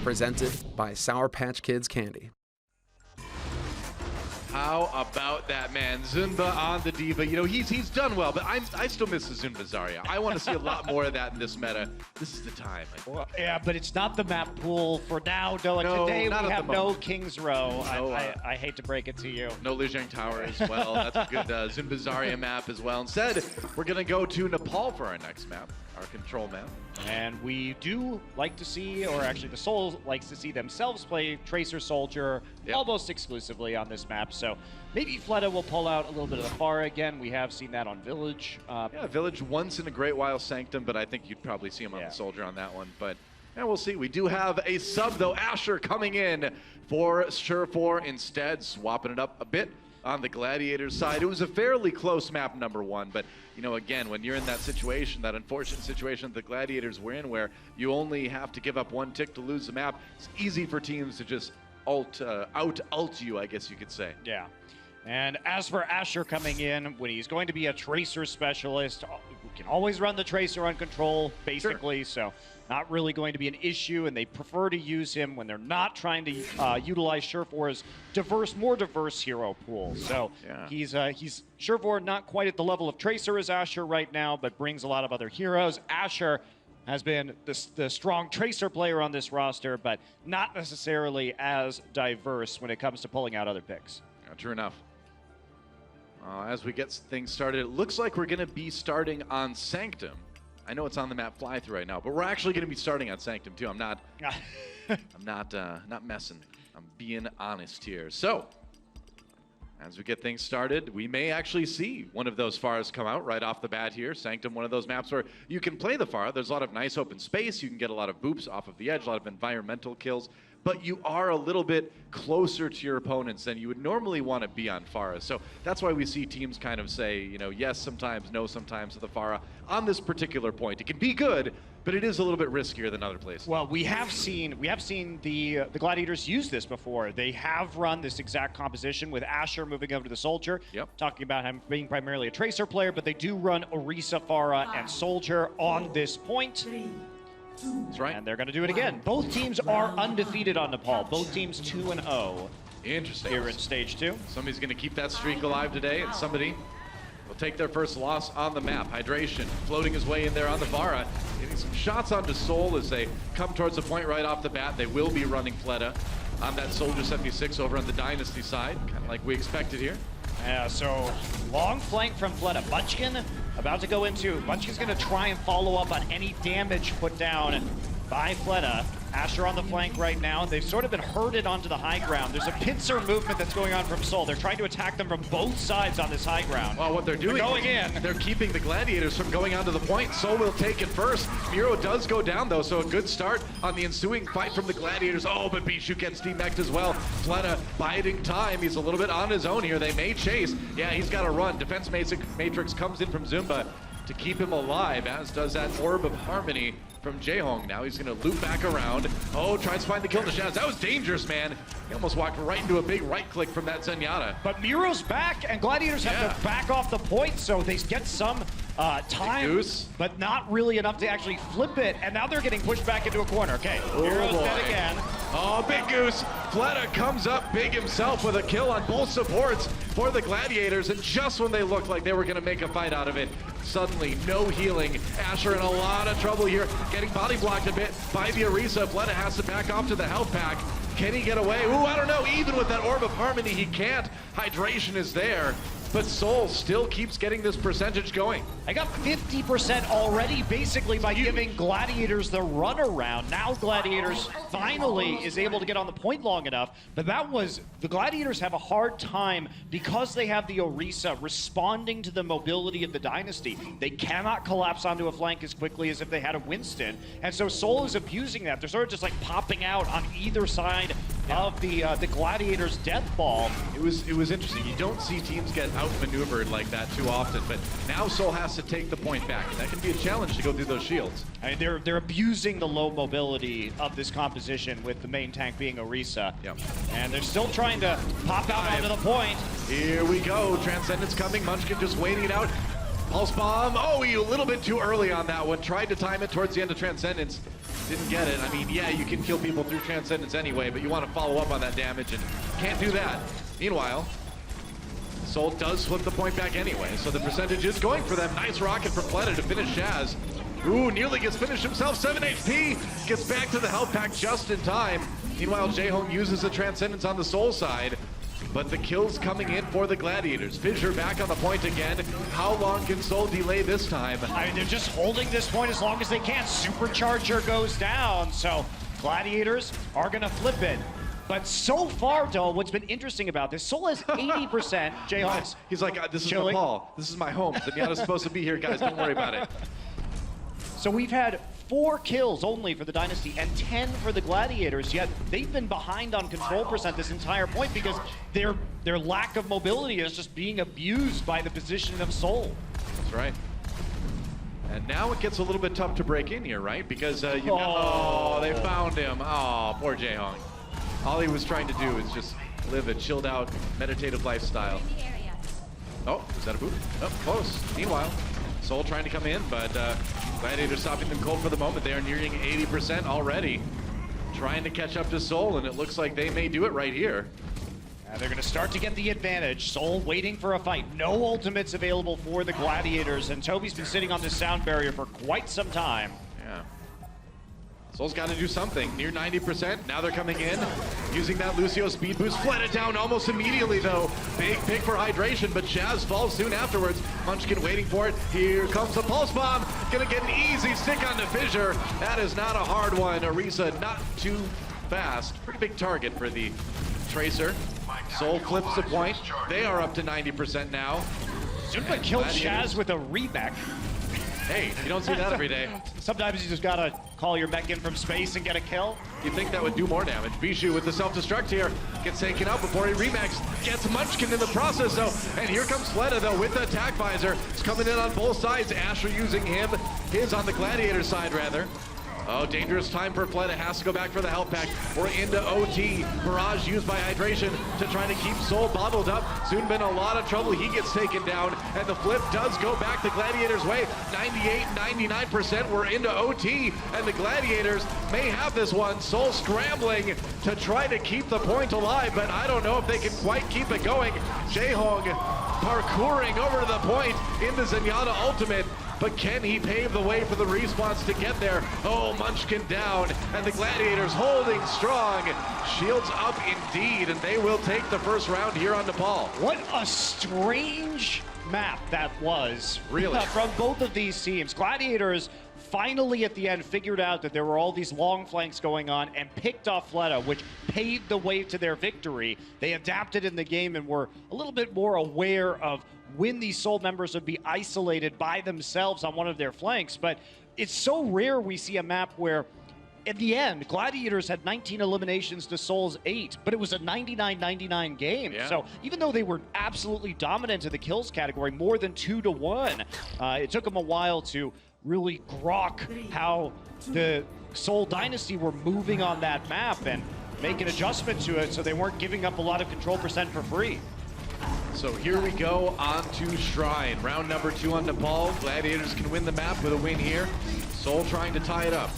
Presented by Sour Patch Kids Candy. How about that, man? Zumba on the diva. You know, he's done well, but I still miss the Zumba Zarya. I want to see a lot more of that in this meta. This is the time. Well, yeah, but it's not the map pool for now, Noah. No, Today not we at have the no moment. King's Row. No, I hate to break it to you. No Lijiang Tower as well. That's a good Zumba Zarya map as well. Instead, we're going to go to Nepal for our next map, our control map. And we do like to see, or actually the Soul likes to see themselves play Tracer Soldier almost exclusively on this map. So maybe Fleta will pull out a little bit of the Pharah again. We have seen that on Village. Yeah, Village once in a great while Sanctum, but I think you'd probably see him on the Soldier on that one. But yeah, we'll see. We do have a sub, though. Asher coming in for Surefour instead, swapping it up a bit on the Gladiators side. It was a fairly close map, number one, but you know, again, when you're in that situation, that unfortunate situation that the Gladiators were in, where you only have to give up one tick to lose the map, it's easy for teams to just out-ult you, I guess you could say. Yeah. And as for Asher coming in, when he's going to be a Tracer specialist, we can always run the Tracer on control, basically, so not really going to be an issue, and they prefer to use him when they're not trying to utilize Surefour's more diverse hero pool. So he's Surefour not quite at the level of Tracer as Asher right now, but brings a lot of other heroes. Asher has been the strong Tracer player on this roster, but not necessarily as diverse when it comes to pulling out other picks. True enough. As we get things started, it looks like we're going to be starting on Sanctum. I know it's on the map fly-through right now, but we're actually going to be starting on Sanctum too. I'm not messing. I'm being honest here. So, as we get things started, we may actually see one of those Pharahs come out right off the bat here. Sanctum, one of those maps where you can play the Pharah. There's a lot of nice open space. You can get a lot of boops off of the edge, a lot of environmental kills. But you are a little bit closer to your opponents than you would normally want to be on Pharah. So that's why we see teams kind of say, you know, yes sometimes, no sometimes to the Pharah on this particular point. It can be good, but it is a little bit riskier than other places. Well, we have seen the Gladiators use this before. They have run this exact composition with Asher moving over to the Soldier. Talking about him being primarily a Tracer player, but they do run Orisa, Pharah, and Soldier on this point. That's right. And they're going to do it again. Both teams are undefeated on Nepal. Both teams 2-0. Interesting. Here in stage 2. Somebody's going to keep that streak alive today, and somebody will take their first loss on the map. Hydration floating his way in there on the Pharah. Getting some shots onto Seoul as they come towards the point right off the bat. They will be running Fleta on that Soldier 76 over on the Dynasty side, kind of like we expected here. Yeah, so long flank from Fleta. Munchkin about to go into. Munchkin's going to try and follow up on any damage put down by Fleta. Asher on the flank right now. They've sort of been herded onto the high ground. There's a pincer movement that's going on from Seoul. They're trying to attack them from both sides on this high ground. Well, what they're doing they're keeping the Gladiators from going onto the point. Seoul will take it first. Miro does go down, though, so a good start on the ensuing fight from the Gladiators. Oh, but Bishu gets demeched as well. Fleta biding time. He's a little bit on his own here. They may chase. Yeah, he's got to run. Defense Matrix comes in from Zumba to keep him alive, as does that Orb of Harmony from Jaehong. Now he's going to loop back around. Oh, tries to find the kill in the shadows. That was dangerous, man. He almost walked right into a big right click from that Zenyatta. But Miro's back, and Gladiators have to back off the point, so they get some time, but not really enough to actually flip it. And now they're getting pushed back into a corner. Okay, Miro's dead again. Oh, Big Goose. Fleta comes up big himself with a kill on both supports for the Gladiators, and just when they looked like they were going to make a fight out of it, suddenly no healing. Asher in a lot of trouble here, getting body blocked a bit by the Orisa. Fleta has to back off to the health pack. Can he get away? Ooh, I don't know. Even with that Orb of Harmony, he can't. Hydration is there. but Seoul still keeps getting this percentage going. I got 50% already, basically by giving Gladiators the runaround. Now Gladiators finally is able to get on the point long enough, but the Gladiators have a hard time because they have the Orisa responding to the mobility of the Dynasty. They cannot collapse onto a flank as quickly as if they had a Winston, and so Seoul is abusing that. They're sort of just like popping out on either side of the Gladiators' death ball. It was interesting. You don't see teams get outmaneuvered like that too often, but now Seoul has to take the point back, and that can be a challenge to go through those shields. I mean, they're abusing the low mobility of this composition with the main tank being Orisa. Yep. And they're still trying to pop out onto the point. Here we go. Transcendence coming. Munchkin just waiting it out. Pulse bomb. Oh, he a little bit too early on that one. Tried to time it towards the end of Transcendence. Didn't get it. I mean, yeah, you can kill people through Transcendence anyway, but you want to follow up on that damage and can't do that. Meanwhile, Seoul does flip the point back anyway, so the percentage is going for them. Nice rocket from Fleta to finish Shaz. Ooh, nearly gets finished himself. 7 HP. Gets back to the health pack just in time. Meanwhile, Jaehong uses the Transcendence on the Seoul side. But the kills coming in for the Gladiators. Fissure back on the point again. How long can Seoul delay this time? I mean, they're just holding this point as long as they can. Supercharger goes down, so Gladiators are gonna flip it. But so far, though, what's been interesting about this, Seoul has 80%. Jaehong's He's like, this is chilling. Nepal. This is my home. Zenyatta's supposed to be here, guys. Don't worry about it. So we've had 4 kills only for the Dynasty and 10 for the Gladiators, yet they've been behind on control percent this entire point because their lack of mobility is just being abused by the position of Seoul. That's right. And now it gets a little bit tough to break in here, right? Because you've got, oh, they found him. Oh, poor Jaehong. All he was trying to do is just live a chilled out, meditative lifestyle. Oh, is that a boot? Oh, close. Meanwhile, Seoul trying to come in, but Gladiators stopping them cold for the moment. They are nearing 80% already. Trying to catch up to Seoul, and it looks like they may do it right here. They're going to start to get the advantage. Seoul waiting for a fight. No ultimates available for the Gladiators, and Toby's been sitting on this sound barrier for quite some time. Yeah. Seoul's got to do something. Near 90%. Now they're coming in. Using that Lucio speed boost. Fled it down almost immediately, though. Big pick for hydration, but Shaz falls soon afterwards. Munchkin waiting for it. Here comes the pulse bomb. Gonna get an easy stick on the Fissure. That is not a hard one. Orisa not too fast. Pretty big target for the Tracer. Seoul flips the point. They are up to 90% now. Zumba killed Shaz with a remech. Hey, you don't see that every day. Sometimes you just gotta call your mech in from space and get a kill. You'd think that would do more damage. Bijou with the self-destruct here. Gets taken out before he remax. Gets Munchkin in the process, though. And here comes Fleta, though, with the attack visor. It's coming in on both sides. Asher using his on the Gladiator side, rather. Oh, dangerous time for Fleta. Has to go back for the health pack. We're into OT. Barrage used by hydration to try to keep Seoul bottled up. Soon been a lot of trouble. He gets taken down, and the flip does go back the Gladiators' way. 98, 99%. We're into OT, and the Gladiators may have this one. Seoul scrambling to try to keep the point alive, but I don't know if they can quite keep it going. Jaehong parkouring over to the point in the Zenyatta ultimate. But can he pave the way for the respawns to get there? Oh, Munchkin down, and the Gladiators holding strong. Shields up indeed, and they will take the first round here on Nepal. What a strange map that was. Really? From both of these teams. Gladiators finally at the end figured out that there were all these long flanks going on and picked off Fleta, which paved the way to their victory. They adapted in the game and were a little bit more aware of when these Seoul members would be isolated by themselves on one of their flanks. But it's so rare we see a map where, in the end, Gladiators had 19 eliminations to Seoul's 8, but it was a 99-99 game. Yeah. So even though they were absolutely dominant in the kills category, more than 2-1, it took them a while to really grok how the Seoul Dynasty were moving on that map and make an adjustment to it so they weren't giving up a lot of control percent for free. So here we go on to Shrine. Round number 2 on Nepal. Gladiators can win the map with a win here. Seoul trying to tie it up.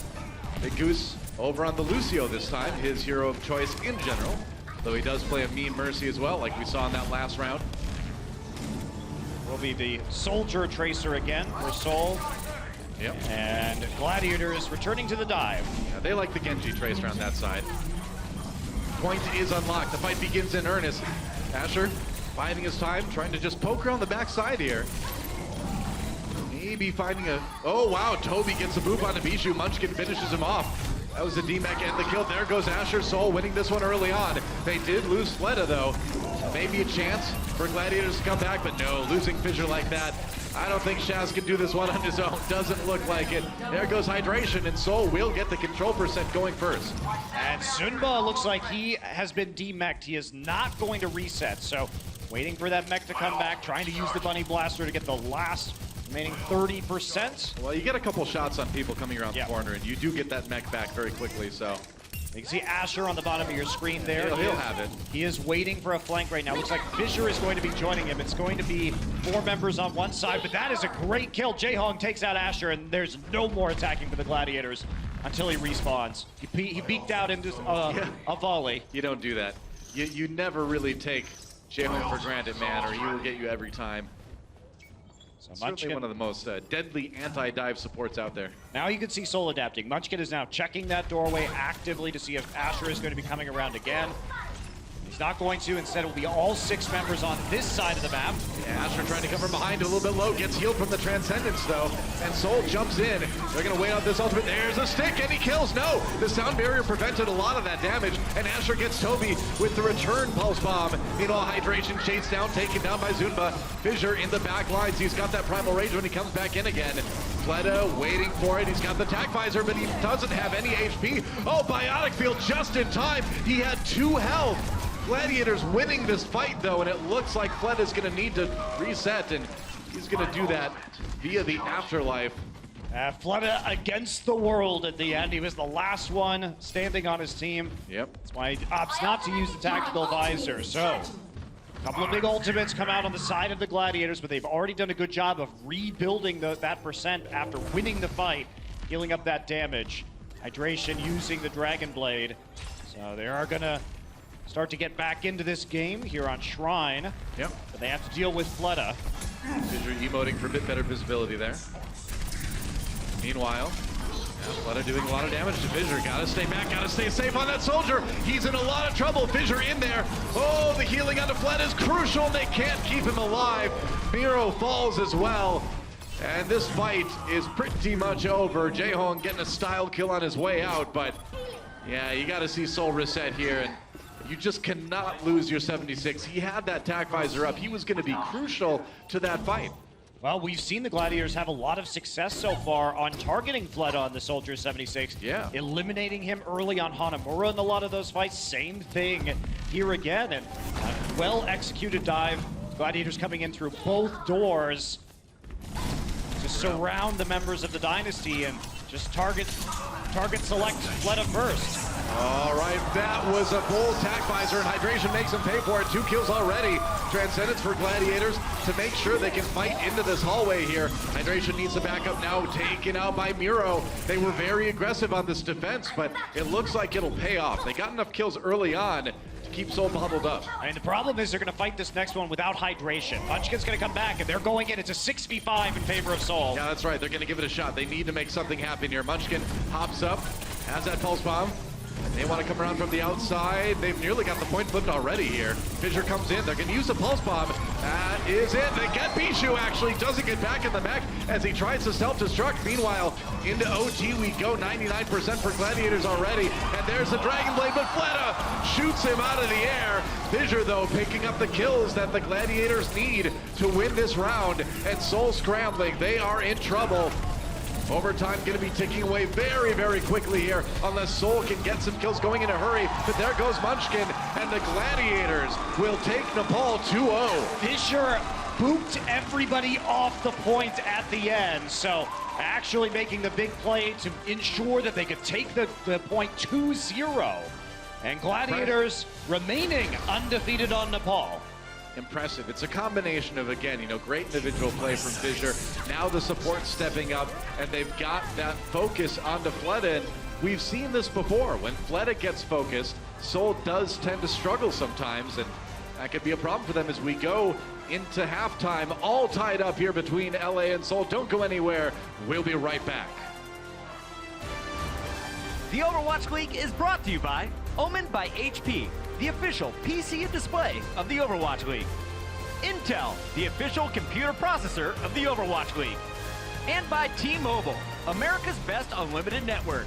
Big Goose over on the Lucio this time, his hero of choice in general. Though he does play a mean Mercy as well, like we saw in that last round. Will be the Soldier Tracer again for Seoul. Yep. And Gladiators returning to the dive. Yeah, they like the Genji Tracer on that side. Point is unlocked. The fight begins in earnest. Asher biding his time, trying to just poke her on the backside here. Maybe finding a... Oh, wow, Toby gets a move on Bijou. Munchkin finishes him off. That was the D-Mech and the kill. There goes Asher Soul winning this one early on. They did lose Fleta, though. Maybe a chance for Gladiators to come back, but no, losing Fissure like that. I don't think Shaz can do this one on his own. Doesn't look like it. There goes Hydration, and Soul will get the control percent going first. And Zunba looks like he has been demeched. He is not going to reset, so waiting for that mech to come back, trying to use the Bunny Blaster to get the last remaining 30%. Well, you get a couple shots on people coming around the corner, and you do get that mech back very quickly, so. You can see Asher on the bottom of your screen there. He'll have it. He is waiting for a flank right now. Looks like Fissure is going to be joining him. It's going to be 4 members on one side, but that is a great kill. Jaehong takes out Asher, and there's no more attacking for the Gladiators until he respawns. He beaked out into a volley. You don't do that. You never really take Jaehong for granted, man, or he will get you every time. So Certainly one of the most deadly anti-dive supports out there. Now you can see Soul adapting. Munchkin is now checking that doorway actively to see if Asher is going to be coming around again. He's not going to. Instead, it will be all 6 members on this side of the map. Yeah, Asher trying to come from behind a little bit low. Gets healed from the Transcendence, though. And Soul jumps in. They're going to wait out this ultimate. There's a stick, and he kills. No! The sound barrier prevented a lot of that damage. And Asher gets Toby with the return Pulse Bomb. Meanwhile, Hydration chased down, taken down by Zunba. Fissure in the back lines. He's got that Primal Rage when he comes back in again. Fleta waiting for it. He's got the Tac Visor, but he doesn't have any HP. Oh, Biotic Field just in time. He had 2 health. Gladiators winning this fight, though, and it looks like Fleta's going to need to reset, and he's going to do that via the Afterlife. Fleta against the world at the end. He was the last one standing on his team. Yep. That's why he opts not to use the Tactical Visor. So, a couple of big ultimates come out on the side of the Gladiators, but they've already done a good job of rebuilding that percent after winning the fight, healing up that damage. Hydration using the Dragon Blade. So they are going to start to get back into this game here on Shrine. Yep. But they have to deal with Fleta. Fissure emoting for a bit better visibility there. Meanwhile, Fleta doing a lot of damage to Fissure. Gotta stay back, gotta stay safe on that soldier. He's in a lot of trouble. Fissure in there. Oh, the healing onto Fleta is crucial. They can't keep him alive. Miro falls as well. And this fight is pretty much over. Jaehong getting a style kill on his way out, but yeah, you gotta see Soul reset here, and you just cannot lose your 76. He had that Tac Visor up. He was gonna be crucial to that fight. Well, we've seen the Gladiators have a lot of success so far on targeting Fleta on the Soldier 76. Yeah. Eliminating him early on Hanamura in a lot of those fights. Same thing here again. And a well-executed dive. Gladiators coming in through both doors to surround the members of the Dynasty and just target select Fleta first. All right, that was a bold Tac Visor, and Hydration makes him pay for it. 2 kills already. Transcendence for Gladiators to make sure they can fight into this hallway here. Hydration needs to back up now, taken out by Miro. They were very aggressive on this defense, but it looks like it'll pay off. They got enough kills early on to keep Soul bubbled up. I mean, the problem is they're going to fight this next one without Hydration. Munchkin's going to come back, and they're going in. It's a 6v5 in favor of Soul. Yeah, that's right. They're going to give it a shot. They need to make something happen here. Munchkin hops up, has that Pulse Bomb. They want to come around from the outside. They've nearly got the point flipped already here. Fissure comes in. They're going to use the Pulse Bomb. That is it. They get Bijou, actually. Doesn't get back in the mech as he tries to self-destruct. Meanwhile, into OT we go. 99% for Gladiators already. And there's the Dragon Blade, but Fleta shoots him out of the air. Fissure, though, picking up the kills that the Gladiators need to win this round. And Soul scrambling. They are in trouble. Overtime going to be ticking away very, very quickly here unless Soul can get some kills going in a hurry. But there goes Munchkin, and the Gladiators will take Nepal 2-0. Fissure booped everybody off the point at the end. So actually making the big play to ensure that they could take the point 2-0. And Gladiators remaining undefeated on Nepal. Impressive. It's a combination of, again, great individual play from Fissure. Now the support stepping up, and they've got that focus onto Fleta. And we've seen this before. When Fleta gets focused, Soul does tend to struggle sometimes, and that could be a problem for them as we go into halftime. All tied up here between LA and Soul. Don't go anywhere. We'll be right back. The Overwatch League is brought to you by Omen by HP, the official PC and display of the Overwatch League. Intel, the official computer processor of the Overwatch League. And by T-Mobile, America's best unlimited network.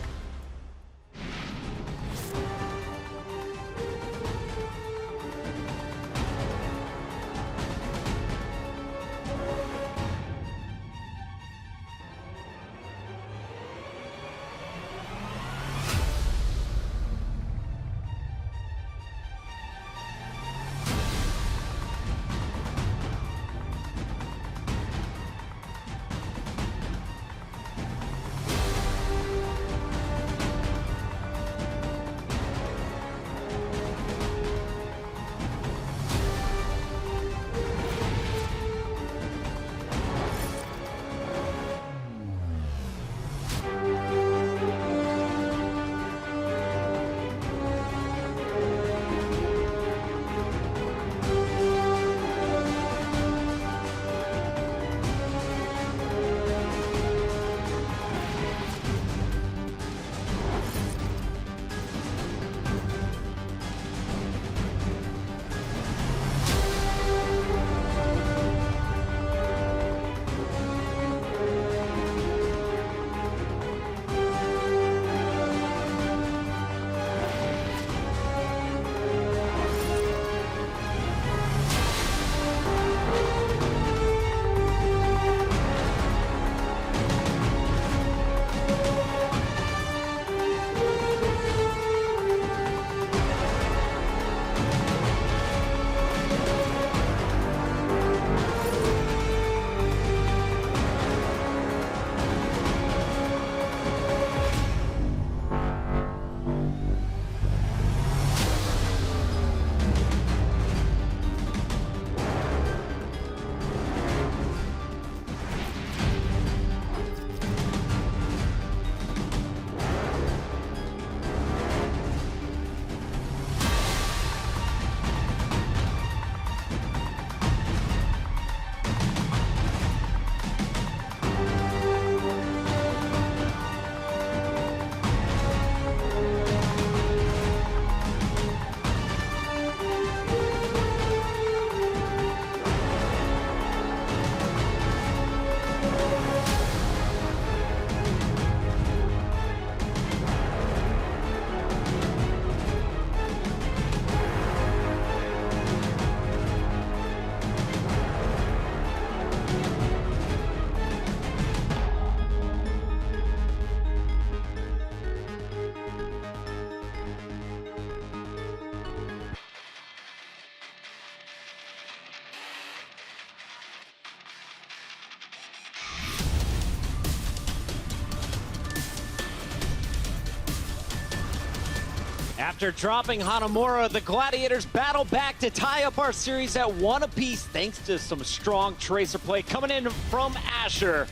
After dropping Hanamura, the Gladiators battle back to tie up our series at 1 apiece thanks to some strong tracer play coming in from Asher.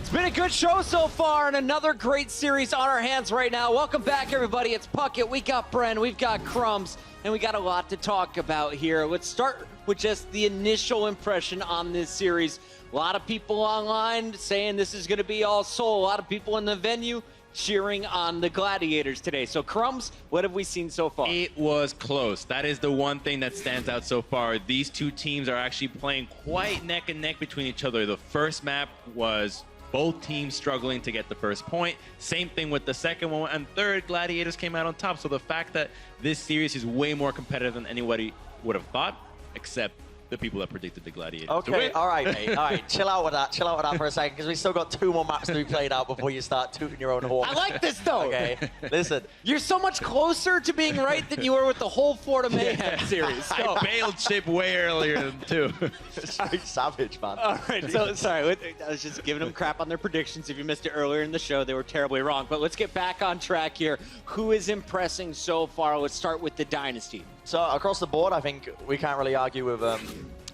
It's been a good show so far and another great series on our hands right now. Welcome back, everybody. It's Puckett, we got Bren, we've got Crumbs, and we got a lot to talk about here. Let's start with just the initial impression on this series. A lot of people online saying this is going to be all Seoul. A lot of people in the venue cheering on the Gladiators today. So Crumbs, what have we seen so far? It was close. That is the one thing that stands out so far. These two teams are actually playing quite neck and neck between each other. The first map was both teams struggling to get the first point. Same thing with the second one. And third, Gladiators came out on top. So the fact that this series is way more competitive than anybody would have thought, except the people that predicted the Gladiators. Okay, all right, mate. All right, chill out with that. Chill out with that for a second, because we still got 2 more maps to be played out before you start tooting your own horn. I like this, though. Okay, listen. You're so much closer to being right than you were with the whole Florida Mayhem series. So. I bailed Chip way earlier too. Straight savage, man. All right, so sorry, I was just giving them crap on their predictions. If you missed it earlier in the show, they were terribly wrong. But let's get back on track here. Who is impressing so far? Let's start with the Dynasty. So across the board, I think we can't really argue with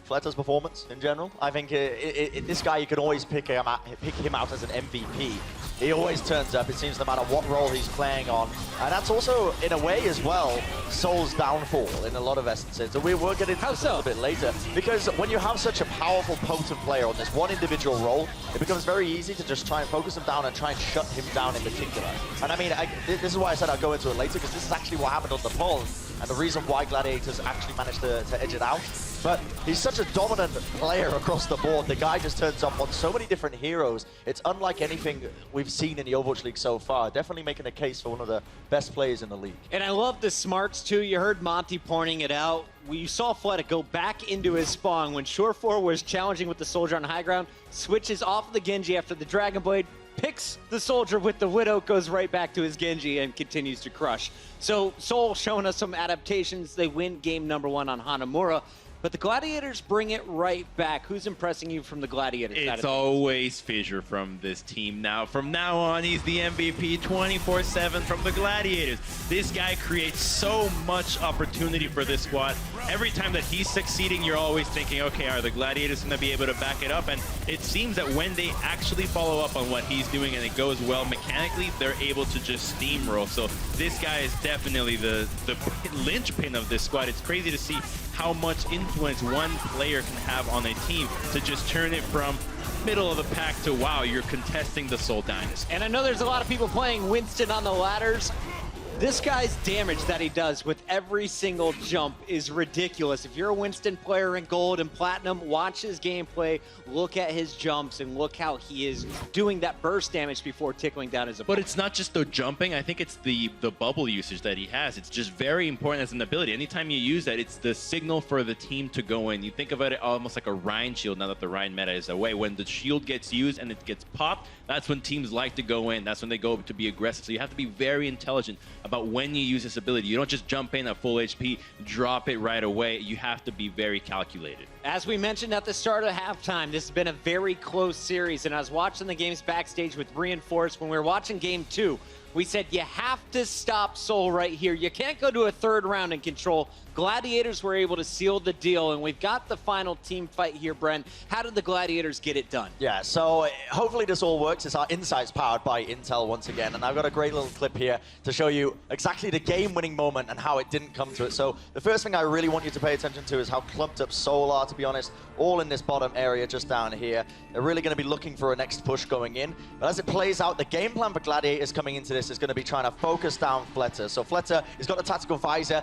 Fletter's performance in general. I think this guy, you can always pick him out as an MVP. He always turns up, it seems, no matter what role he's playing on. And that's also, in a way as well, Seoul's downfall in a lot of essences. And we will get into this a little bit later. Because when you have such a powerful, potent player on this one individual role, it becomes very easy to just try and focus him down and try and shut him down in particular. And I mean, this is why I said I'll go into it later, because this is actually what happened on the poll, and the reason why Gladiators actually managed to edge it out. But he's such a dominant player across the board. The guy just turns up on so many different heroes. It's unlike anything we've seen in the Overwatch League so far. Definitely making a case for one of the best players in the league. And I love the smarts, too. You heard Monty pointing it out. You saw Fleta go back into his spawn when Shore4 was challenging with the Soldier on high ground, switches off of the Genji after the Dragon Blade, picks the Soldier with the Widow, goes right back to his Genji, and continues to crush. So Seoul showing us some adaptations. They win game number 1 on Hanamura. But the Gladiators bring it right back. Who's impressing you from the Gladiators side of It's things? always Fissure from this team now. From now on, he's the MVP 24/7 from the Gladiators. This guy creates so much opportunity for this squad. Every time that he's succeeding, you're always thinking, okay, are the Gladiators going to be able to back it up? And it seems that when they actually follow up on what he's doing and it goes well mechanically, they're able to just steamroll. So this guy is definitely the linchpin of this squad. It's crazy to see how much influence one player can have on a team to just turn it from middle of the pack to, wow, you're contesting the Seoul Dynasty. And I know there's a lot of people playing Winston on the ladders. This guy's damage that he does with every single jump is ridiculous. If you're a Winston player in gold and platinum, watch his gameplay, look at his jumps, and look how he is doing that burst damage before tickling down his opponent. But it's not just the jumping. I think it's the bubble usage that he has. It's just very important as an ability. Anytime you use that, it's the signal for the team to go in. You think about it almost like a Rhine shield now that the Rhine meta is away. When the shield gets used and it gets popped, that's when teams like to go in. That's when they go to be aggressive. So you have to be very intelligent about when you use this ability. You don't just jump in at full HP, drop it right away. You have to be very calculated. As we mentioned at the start of halftime, this has been a very close series, and I was watching the games backstage with Reinforced. When we were watching game 2, we said you have to stop Seoul right here. You can't go to a third round and control. Gladiators were able to seal the deal, and we've got the final team fight here, Bren. How did the Gladiators get it done? Yeah, so hopefully this all works. It's our insights powered by Intel once again, and I've got a great little clip here to show you exactly the game-winning moment and how it didn't come to it. So the first thing I really want you to pay attention to is how clumped up Seoul are, to be honest, all in this bottom area just down here. They're really going to be looking for a next push going in. But as it plays out, the game plan for Gladiators coming into this is going to be trying to focus down Fleta. So Fleta has got the tactical visor.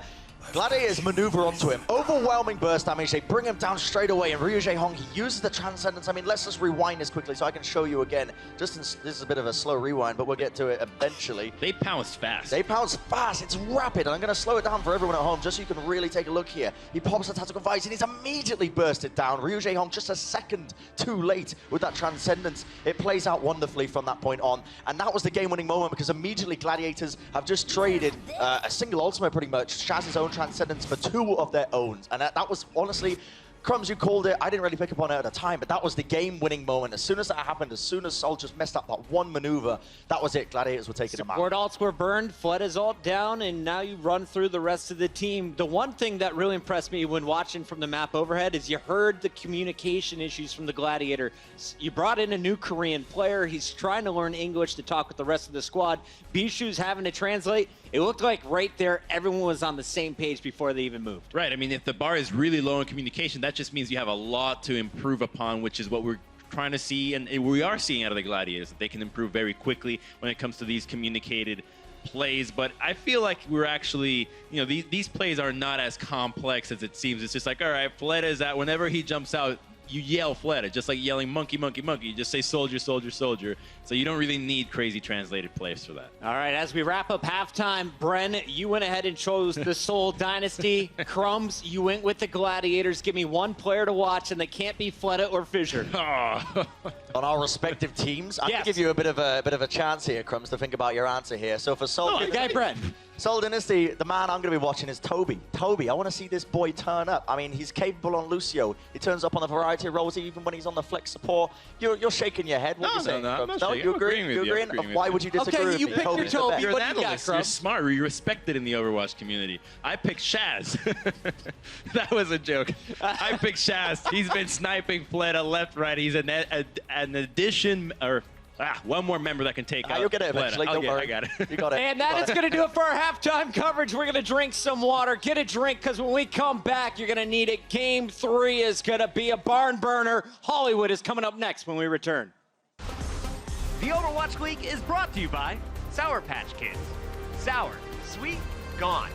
Gladiators maneuver onto him. Overwhelming burst damage. They bring him down straight away. And Ryu Jae-hong, he uses the Transcendence. I mean, let's just rewind this quickly so I can show you again. This is a bit of a slow rewind, but we'll get to it eventually. They pounce fast. They pounce fast. It's rapid. And I'm going to slow it down for everyone at home just so you can really take a look here. He pops the tactical visor and he's immediately bursted down. Ryu Jae-hong just a second too late with that Transcendence. It plays out wonderfully from that point on. And that was the game-winning moment because immediately Gladiators have just traded a single ultimate pretty much. Shaz's own Transcendence for 2 of their own. And that was honestly, Crumbs, you called it. I didn't really pick up on it at the time, but that was the game-winning moment. As soon as that happened, as soon as Seoul just messed up that one maneuver, that was it. Gladiators were taking them out. Support alts were burned, Fleta's ult down, and now you run through the rest of the team. The one thing that really impressed me when watching from the map overhead is you heard the communication issues from the Gladiator. You brought in a new Korean player. He's trying to learn English to talk with the rest of the squad. Bishu's having to translate. It looked like right there, everyone was on the same page before they even moved. Right. I mean, if the bar is really low in communication, that just means you have a lot to improve upon, which is what we're trying to see, and we are seeing out of the Gladiators, that they can improve very quickly when it comes to these communicated plays. But I feel like we're actually, you know, these plays are not as complex as it seems. It's just like, all right, Fleta is that whenever he jumps out, you yell Fleta, just like yelling monkey, monkey, monkey. You just say soldier, soldier, soldier. So you don't really need crazy translated plays for that. All right, as we wrap up halftime, Bren, you went ahead and chose the Seoul Dynasty. Crumbs, you went with the Gladiators. Give me one player to watch, and they can't be Fleta or Fissure. Oh. On our respective teams, I'm going to give you a bit of a chance here, Crumbs, to think about your answer here. So for Seoul, guy Bren. Seoul Dynasty, the man I'm going to be watching is Toby. Toby, I want to see this boy turn up. I mean, he's capable on Lucio. He turns up on a variety of roles, even when he's on the flex support. You're shaking your head. What are you saying? No, you agree? You agree? Why would you disagree with me? Okay, you picked your Toby. You're What an do you got, analyst. You're Crumbs? smart. You're respected in the Overwatch community. I picked Shaz. That was a joke. I picked Shaz. He's been sniping Fleta left, right. He's an addition, or One more member that can take out. You'll get it eventually. Don't worry. I got it. You got it. And that is going to do it for our halftime coverage. We're going to drink some water, get a drink, because when we come back, you're going to need it. Game 3 is going to be a barn burner. Hollywood is coming up next when we return. The Overwatch League is brought to you by Sour Patch Kids. Sour, sweet, gone.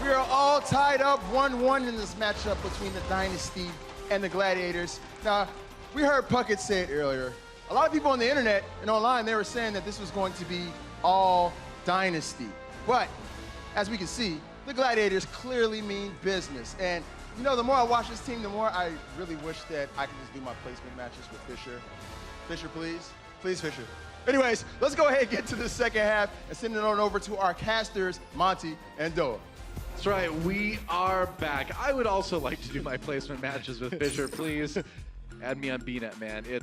We are all tied up 1-1 in this matchup between the Dynasty and the Gladiators. Now, we heard Puckett say it earlier. A lot of people on the internet and online, they were saying that this was going to be all Dynasty. But, as we can see, the Gladiators clearly mean business. And, you know, the more I watch this team, the more I really wish that I could just do my placement matches with Fisher. Fisher, please. Please, Fisher. Anyways, let's go ahead and get to the second half and send it on over to our casters, Monty and Doa. That's right, we are back. I would also like to do my placement matches with Fisher, please. Add me on BNet, man. I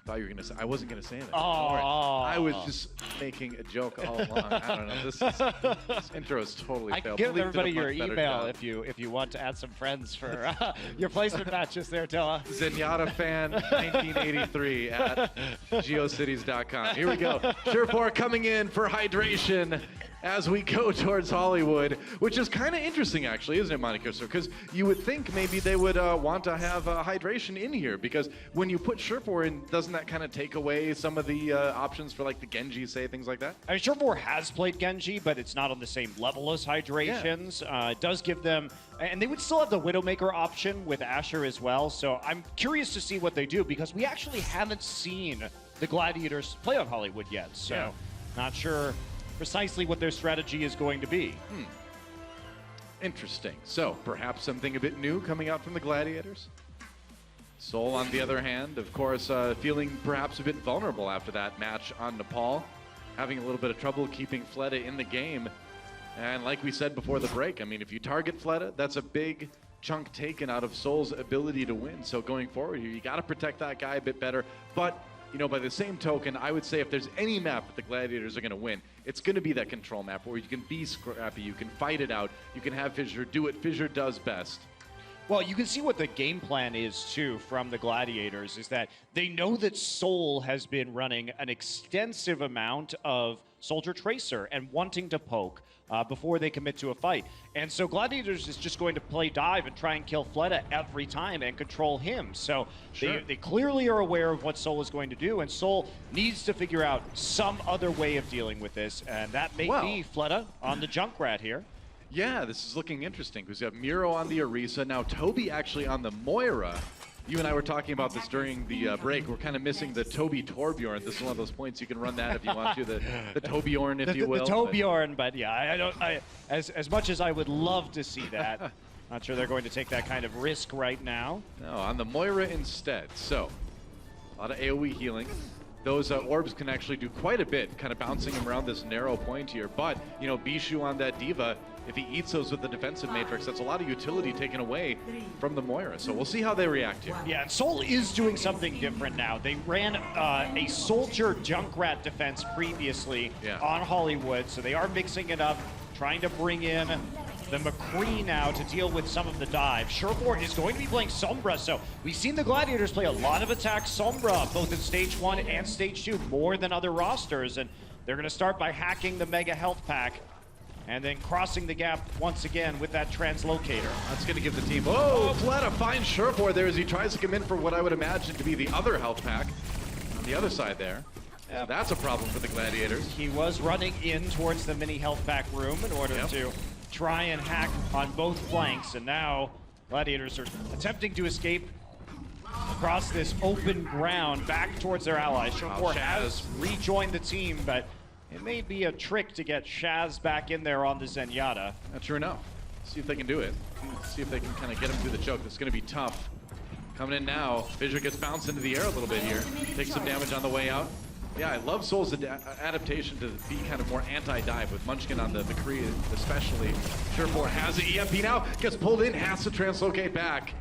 thought you were gonna say, I wasn't gonna say that. I was just making a joke all along. I don't know, this intro is totally I failed. can give Believe did a everybody your much better email job. if you want to add some friends for your placement matches there, Toa. Zenyatta fan 1983 at geocities.com. Here we go. Surefour coming in for hydration as we go towards Hollywood, which is kind of interesting, actually, isn't it, Monte Cristo? Because you would think maybe they would want to have hydration in here, because when you put Surefour in, doesn't that kind of take away some of the options for like the Genji, say, things like that? I mean, Surefour has played Genji, but it's not on the same level as Hydrations. Yeah. It does give them, and they would still have the Widowmaker option with Asher as well, so I'm curious to see what they do, because we actually haven't seen the Gladiators play on Hollywood yet, so not sure precisely what their strategy is going to be. Interesting. So perhaps something a bit new coming out from the Gladiators? Seoul, on the other hand, of course, feeling perhaps a bit vulnerable after that match on Nepal, having a little bit of trouble keeping Fleta in the game. And like we said before the break, I mean, if you target Fleta, that's a big chunk taken out of Seoul's ability to win. So going forward here, you got to protect that guy a bit better. But, you know, by the same token, I would say if there's any map that the Gladiators are going to win, it's going to be that control map where you can be scrappy, you can fight it out, you can have Fissure do what Fissure does best. Well, you can see what the game plan is, too, from the Gladiators, is that they know that Seoul has been running an extensive amount of Soldier Tracer and wanting to poke before they commit to a fight. And so Gladiators is just going to play dive and try and kill Fleta every time and control him. So they clearly are aware of what Seoul is going to do, and Seoul needs to figure out some other way of dealing with this, and that may be Fleta on the Junkrat here. Yeah, this is looking interesting because you have Miro on the Orisa, now Toby actually on the Moira. You and I were talking about this during the break. We're kind of missing the Toby Torbjorn. This is one of those points you can run that if you want to, the Torbjorn, if you will. The Torbjorn, but yeah, as much as I would love to see that, not sure they're going to take that kind of risk right now. No, on the Moira instead. So, a lot of AoE healing. Those orbs can actually do quite a bit, kind of bouncing him around this narrow point here. But, you know, Bishu on that Diva, if he eats those with the defensive matrix, that's a lot of utility taken away from the Moira. So we'll see how they react here. Yeah, and Seoul is doing something different now. They ran a Soldier Junkrat defense previously on Hollywood, so they are mixing it up, trying to bring in the McCree now to deal with some of the dive. Sherfor is going to be playing Sombra, so we've seen the Gladiators play a lot of attack Sombra, both in Stage 1 and Stage 2, more than other rosters, and they're going to start by hacking the Mega Health Pack, and then crossing the gap once again with that translocator. That's going to give the team... Oh, Fleta finds Sherfor there as he tries to come in for what I would imagine to be the other health pack on the other side there. That's a problem for the Gladiators. He was running in towards the mini health pack room in order to try and hack on both flanks, and now Gladiators are attempting to escape across this open ground back towards their allies. Sherfor has rejoined the team, but it may be a trick to get Shaz back in there on the Zenyatta. True enough. See if they can do it. See if they can kind of get him through the choke. It's going to be tough. Coming in now, Fissure gets bounced into the air a little bit here. Takes some damage on the way out. Yeah, I love Soul's adaptation to be kind of more anti-dive with Munchkin on the McCree especially. Sherfor has the EMP now, gets pulled in, has to translocate back.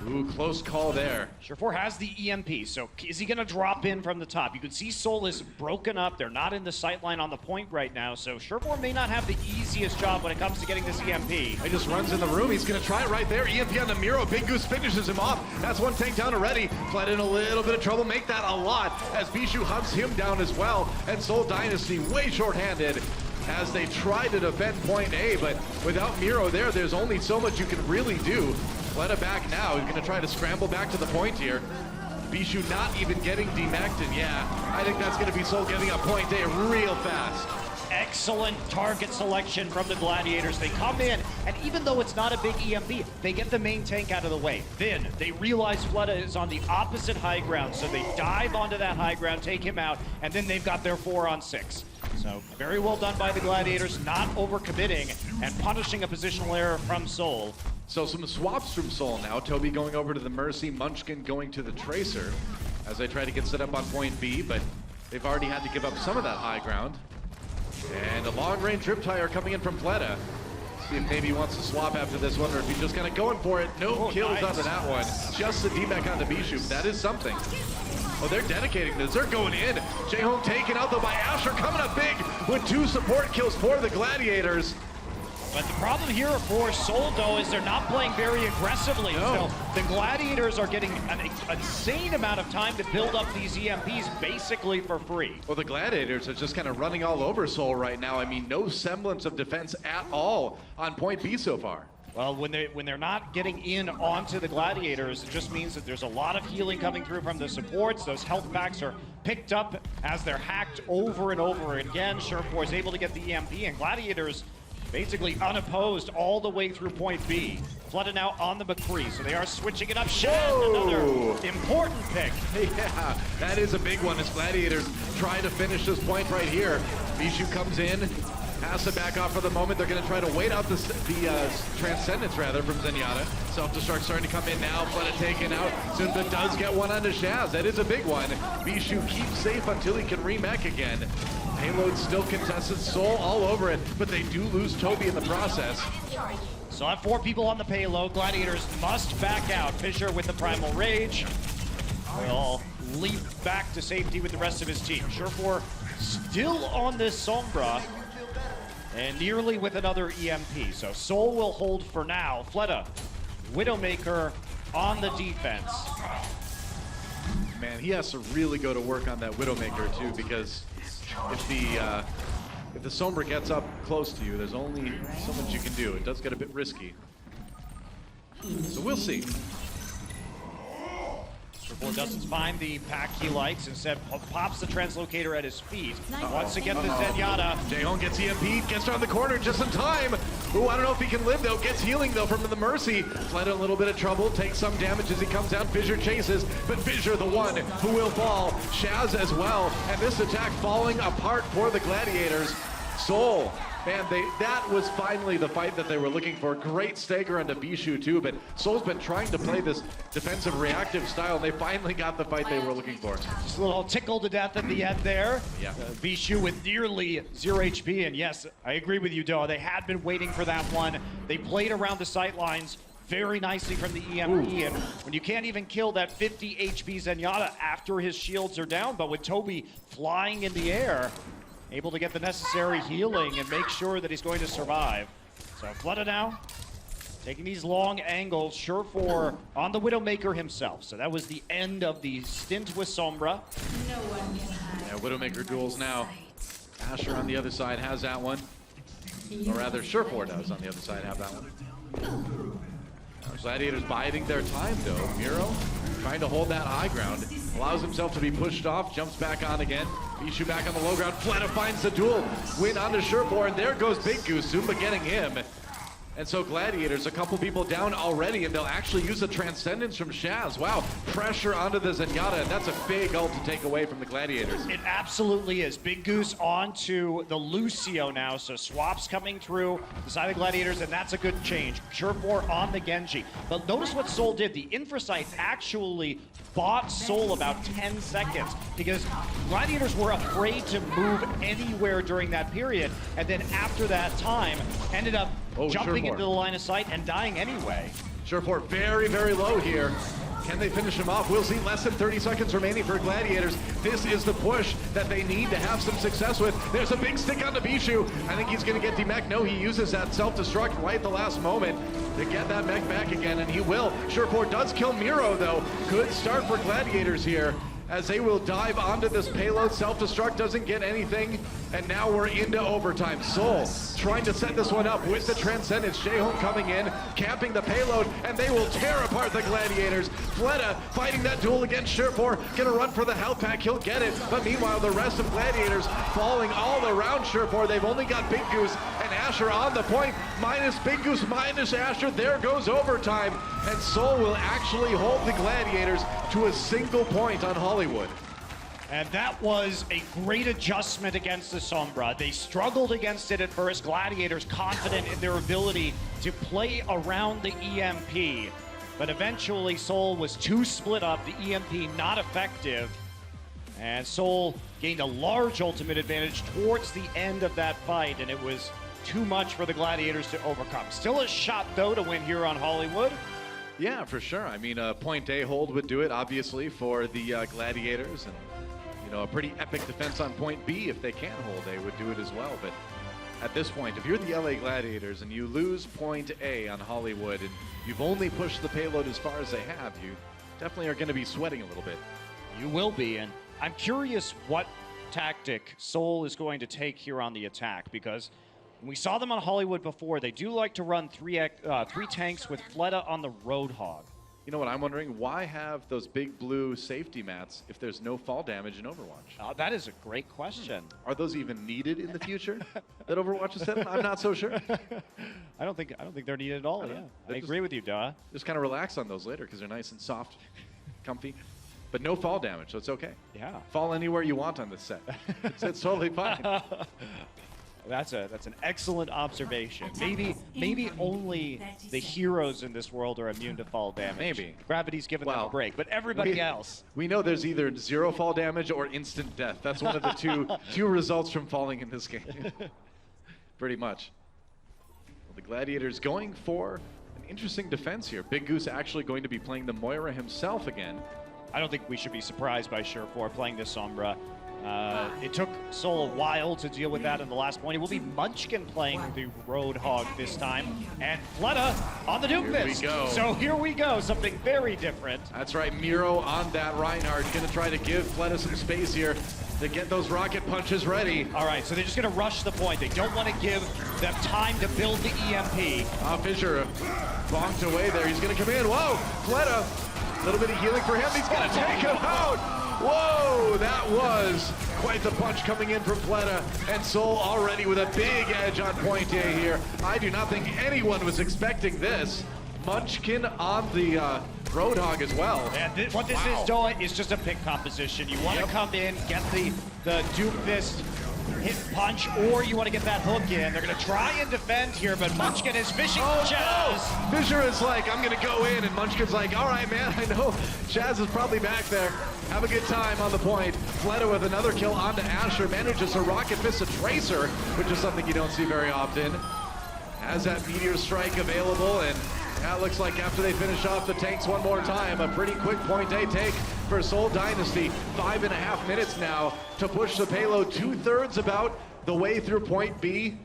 Ooh, close call there. Sherfor has the EMP, so is he going to drop in from the top? You can see Seoul is broken up. They're not in the sightline on the point right now, so Sherfor may not have the easiest job when it comes to getting this EMP. He just runs in the room. He's going to try it right there. EMP on the Miro. Big Goose finishes him off. That's one tank down already. Fled in a little bit of trouble. Make that a lot as Bishu hunts him down as well. And Seoul Dynasty way short-handed as they try to defend point A, but without Miro there's only so much you can really do. Fleta back now. He's going to try to scramble back to the point here. Bishu not even getting demeched, and yeah, I think that's going to be Seoul getting a point A real fast. Excellent target selection from the Gladiators. They come in, and even though it's not a big EMP, they get the main tank out of the way. Then they realize Fleta is on the opposite high ground, so they dive onto that high ground, take him out, and then they've got their 4-on-6. So very well done by the Gladiators, not overcommitting and punishing a positional error from Seoul. So some swaps from Seoul now. Toby going over to the Mercy, Munchkin going to the Tracer as they try to get set up on point B, but they've already had to give up some of that high ground. And a long-range Riptire coming in from Fleta. See if maybe he wants to swap after this one, or if he's just kind of going for it. No kills out of that one. Just the D-back onto Bishu. That is something. Oh, they're dedicating this. They're going in. Jaehong taken out, though, by Asher. Coming up big with 2 support kills for the Gladiators. But the problem here for Seoul, though, is they're not playing very aggressively. No. So the Gladiators are getting an insane amount of time to build up these EMPs basically for free. Well, the Gladiators are just kind of running all over Seoul right now. I mean, no semblance of defense at all on point B so far. Well, when they're not getting in onto the Gladiators, it just means that there's a lot of healing coming through from the supports. Those health packs are picked up as they're hacked over and over again. Sherfor is able to get the EMP, and Gladiators basically unopposed all the way through point B. Fleta now on the McCree, so they are switching it up. Another important pick. Yeah, that is a big one as Gladiators try to finish this point right here. Bishu comes in, Has to back off for the moment. They're going to try to wait out the Transcendence, rather, from Zenyatta. Self-destruct starting to come in now. Fleta taken out. Zumba does get one onto Shaz. That is a big one. Bishu keeps safe until he can remech again. Payload still contested. Seoul all over it, but they do lose Toby in the process. So I have 4 people on the payload. Gladiators must back out. Fisher with the Primal Rage will leap back to safety with the rest of his team. Surefour still on this Sombra and nearly with another EMP. So Seoul will hold for now. Fleta, Widowmaker on the defense. Man, he has to really go to work on that Widowmaker too, because if the Sombra gets up close to you, there's only so much you can do. It does get a bit risky. So we'll see. Surefour doesn't find the pack he likes, instead pops the translocator at his feet. Once again, the Zenyatta. Jehong gets EMP'd, gets around the corner just in time. Ooh, I don't know if he can live though. Gets healing though from the Mercy. Fled in a little bit of trouble, takes some damage as he comes down. Fissure chases, but Fissure the one who will fall. Shaz as well, and this attack falling apart for the Gladiators. Seoul, man, that was finally the fight that they were looking for. Great stagger onto Bishu too, but Seoul's been trying to play this defensive reactive style, and they finally got the fight they were looking for. Just a little tickled to death at the end there. Yeah. Bishu with nearly 0 HP, and yes, I agree with you, Doa. They had been waiting for that one. They played around the sight lines very nicely from the EMP, and when you can't even kill that 50 HP Zenyatta after his shields are down, but with Toby flying in the air, able to get the necessary healing and make sure that he's going to survive. So Fleta now, taking these long angles, Surefour on the Widowmaker himself. So that was the end of the stint with Sombra. Yeah, Widowmaker duels now. Asher on the other side has that one. Or rather, Surefour does on the other side have that one. Gladiators biding their time though. Miro trying to hold that high ground. Allows himself to be pushed off, jumps back on again. Bishu back on the low ground. Fleta finds the duel. Win onto Surefour, and there goes Big Goose. Zumba getting him. And so Gladiators, a couple people down already, and they'll actually use the Transcendence from Shaz. Wow, pressure onto the Zenyatta, and that's a big ult to take away from the Gladiators. It absolutely is. Big Goose onto the Lucio now, so swaps coming through the side of the Gladiators, and that's a good change. Surefour on the Genji. But notice what Seoul did. The Infrasight actually bought Seoul about 10 seconds because Gladiators were afraid to move anywhere during that period, and then after that time, ended up jumping into the line of sight and dying anyway. Surefour very, very low here. Can they finish him off? We'll see. Less than 30 seconds remaining for Gladiators. This is the push that they need to have some success with. There's a big stick on the Bishu. I think he's going to get demech. No, he uses that self-destruct right at the last moment to get that mech back again, and he will. Surefour does kill Miro, though. Good start for Gladiators here, as they will dive onto this payload. Self-destruct doesn't get anything, and now we're into overtime. Seoul trying to set this one up with the Transcendence. Jehong coming in, camping the payload, and they will tear apart the Gladiators. Fleta fighting that duel against Surefour, gonna run for the health pack, he'll get it, but meanwhile the rest of Gladiators falling all around Surefour. They've only got Big Goose and Asher on the point, minus Big Goose, minus Asher. There goes overtime, and Seoul will actually hold the Gladiators to a single point on Hollywood. And that was a great adjustment against the Sombra. They struggled against it at first. Gladiators confident in their ability to play around the EMP. But eventually Seoul was too split up, the EMP not effective. And Seoul gained a large ultimate advantage towards the end of that fight, and it was too much for the Gladiators to overcome. Still a shot though to win here on Hollywood. Yeah, for sure. I mean, point A hold would do it, obviously, for the Gladiators. And, you know, a pretty epic defense on point B, if they can hold A, would do it as well. But at this point, if you're the LA Gladiators and you lose point A on Hollywood and you've only pushed the payload as far as they have, you definitely are going to be sweating a little bit. You will be, and I'm curious what tactic Seoul is going to take here on the attack, because we saw them on Hollywood before. They do like to run three tanks with Fleta on the Roadhog. You know what I'm wondering? Why have those big blue safety mats if there's no fall damage in Overwatch? That is a great question. Are those even needed in the future that Overwatch is set? I'm not so sure. I don't think they're needed at all. Yeah, I agree with you, Doa. Just kind of relax on those later because they're nice and soft, comfy, but no fall damage, so it's okay. Yeah. Fall anywhere you want on this set. It's totally fine. That's an excellent observation. Maybe only the heroes in this world are immune to fall damage. Maybe. Gravity's giving them a break, but everybody else. We know there's either 0 fall damage or instant death. That's one of the two results from falling in this game. Pretty much. Well, the Gladiators going for an interesting defense here. Big Goose actually going to be playing the Moira himself again. I don't think we should be surprised by Surefour playing this Sombra. It took Seoul a while to deal with that in the last point. It will be Munchkin playing the Roadhog this time, and Fleta on the Doomfist. Here we go. So here we go, something very different. That's right, Miro on that Reinhardt. Gonna try to give Fleta some space here to get those rocket punches ready. All right, so they're just gonna rush the point. They don't want to give them time to build the EMP. Fisher bonked away there. He's gonna come in. Whoa, Fleta, a little bit of healing for him. He's gonna take him out. Whoa, that was quite the punch coming in from Fleta, and Seoul already with a big edge on point A here. I do not think anyone was expecting this. Munchkin on the Roadhog as well. And what this is doing is just a pick composition. You want to come in, get the Doomfist hit punch, or you want to get that hook in. They're going to try and defend here, but Munchkin is fishing Chaz. No. Fisher is like, I'm going to go in, and Munchkin's like, all right, man, I know Chaz is probably back there. Have a good time on the point. Fleta with another kill onto Asher, manages to rocket fist a Tracer, which is something you don't see very often. Has that Meteor Strike available, and that looks like after they finish off the tanks one more time, a pretty quick point A take for Seoul Dynasty. 5.5 minutes now to push the payload 2/3 about the way through point B.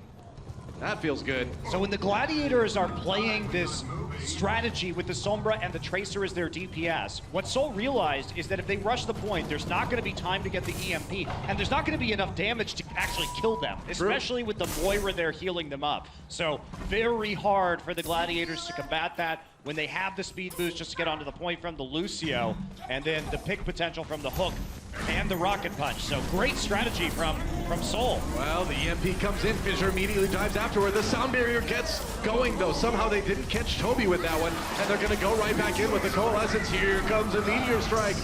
That feels good. So when the Gladiators are playing this strategy with the Sombra and the Tracer as their DPS, what Seoul realized is that if they rush the point, there's not going to be time to get the EMP, and there's not going to be enough damage to actually kill them, especially with the Moira there healing them up. So very hard for the Gladiators to combat that when they have the speed boost just to get onto the point from the Lucio, and then the pick potential from the hook and the rocket punch. So great strategy from Seoul. Well, the EMP comes in, Fisher immediately dives afterward. The sound barrier gets going though. Somehow they didn't catch Toby with that one, and they're gonna go right back in with the Coalescence. Here comes a Meteor Strike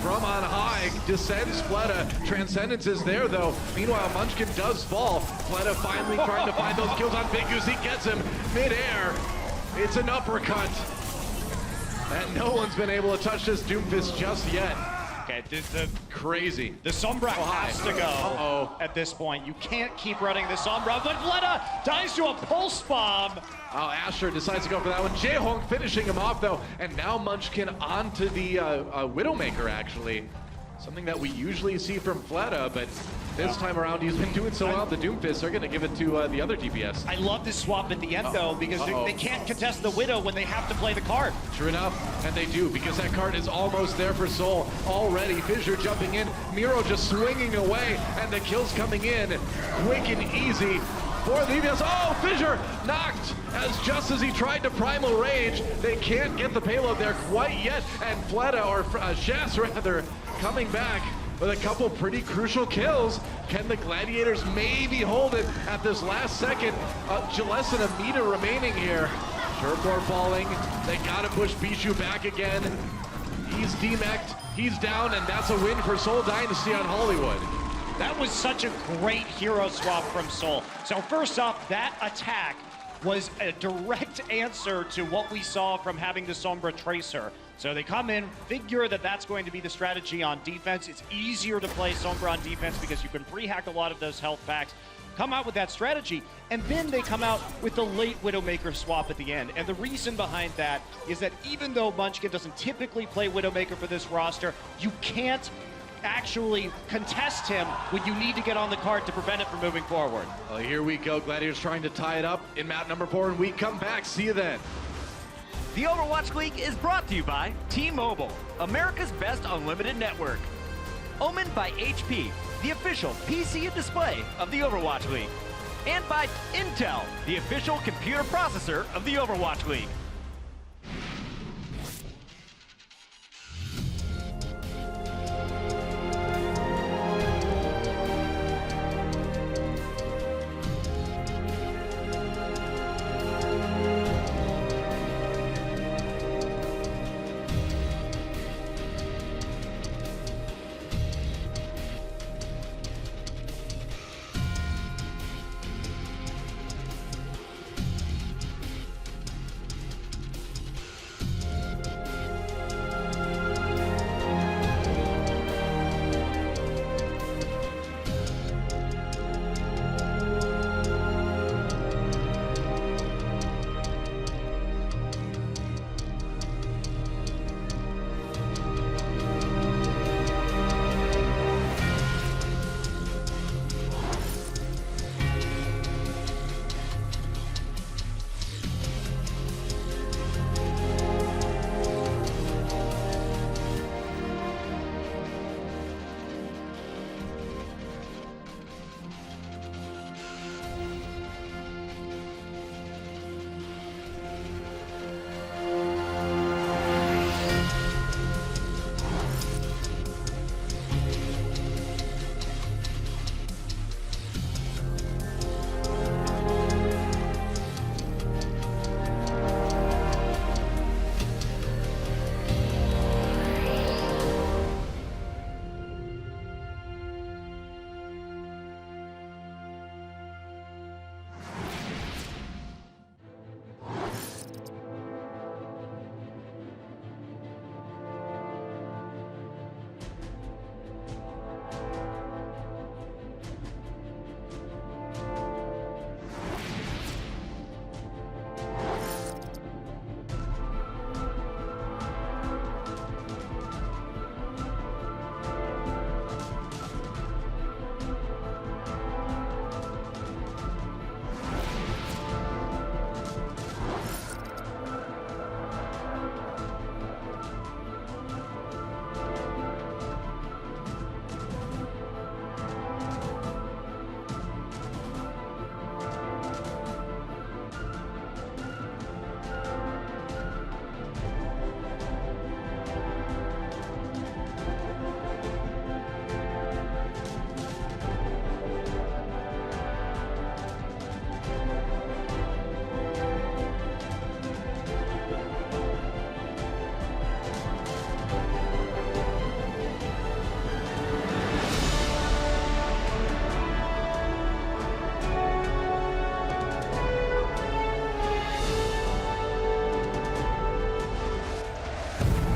from on high, descends Fleta. Transcendence is there though. Meanwhile, Munchkin does fall. Fleta finally trying to find those kills on Big Goose. He gets him midair. It's an uppercut. And no one's been able to touch this Doomfist just yet. Okay, Crazy. The Sombra has to go at this point. You can't keep running the Sombra, but Fleta dies to a pulse bomb. Oh, Asher decides to go for that one. Jaehong finishing him off though, and now Munchkin onto the Widowmaker actually. Something that we usually see from Fleta, but this time around he's been doing so well. The Doomfist are gonna give it to the other DPS. I love this swap at the end though, because they can't contest the Widow when they have to play the card. True enough, and they do, because that card is almost there for Seoul already. Fisher jumping in, Miro just swinging away, and the kills coming in quick and easy for the DPS. Oh, Fisher knocked as just as he tried to Primal Rage. They can't get the payload there quite yet, and Fleta, or Shas rather, coming back with a couple pretty crucial kills. Can the Gladiators maybe hold it at this last second? Less than a meter remaining here. Surefour falling. They gotta push Bishu back again. He's demeched, he's down, and that's a win for Seoul Dynasty on Hollywood. That was such a great hero swap from Seoul. So first off, that attack was a direct answer to what we saw from having the Sombra Tracer. So they come in, figure that that's going to be the strategy on defense. It's easier to play Sombra on defense because you can pre-hack a lot of those health packs. Come out with that strategy, and then they come out with the late Widowmaker swap at the end. And the reason behind that is that even though Munchkin doesn't typically play Widowmaker for this roster, you can't actually contest him when you need to get on the card to prevent it from moving forward. Well, here we go. Gladiators trying to tie it up in map number 4, and we come back. See you then. The Overwatch League is brought to you by T-Mobile, America's best unlimited network. Omened by HP, the official PC and display of the Overwatch League. And by Intel, the official computer processor of the Overwatch League.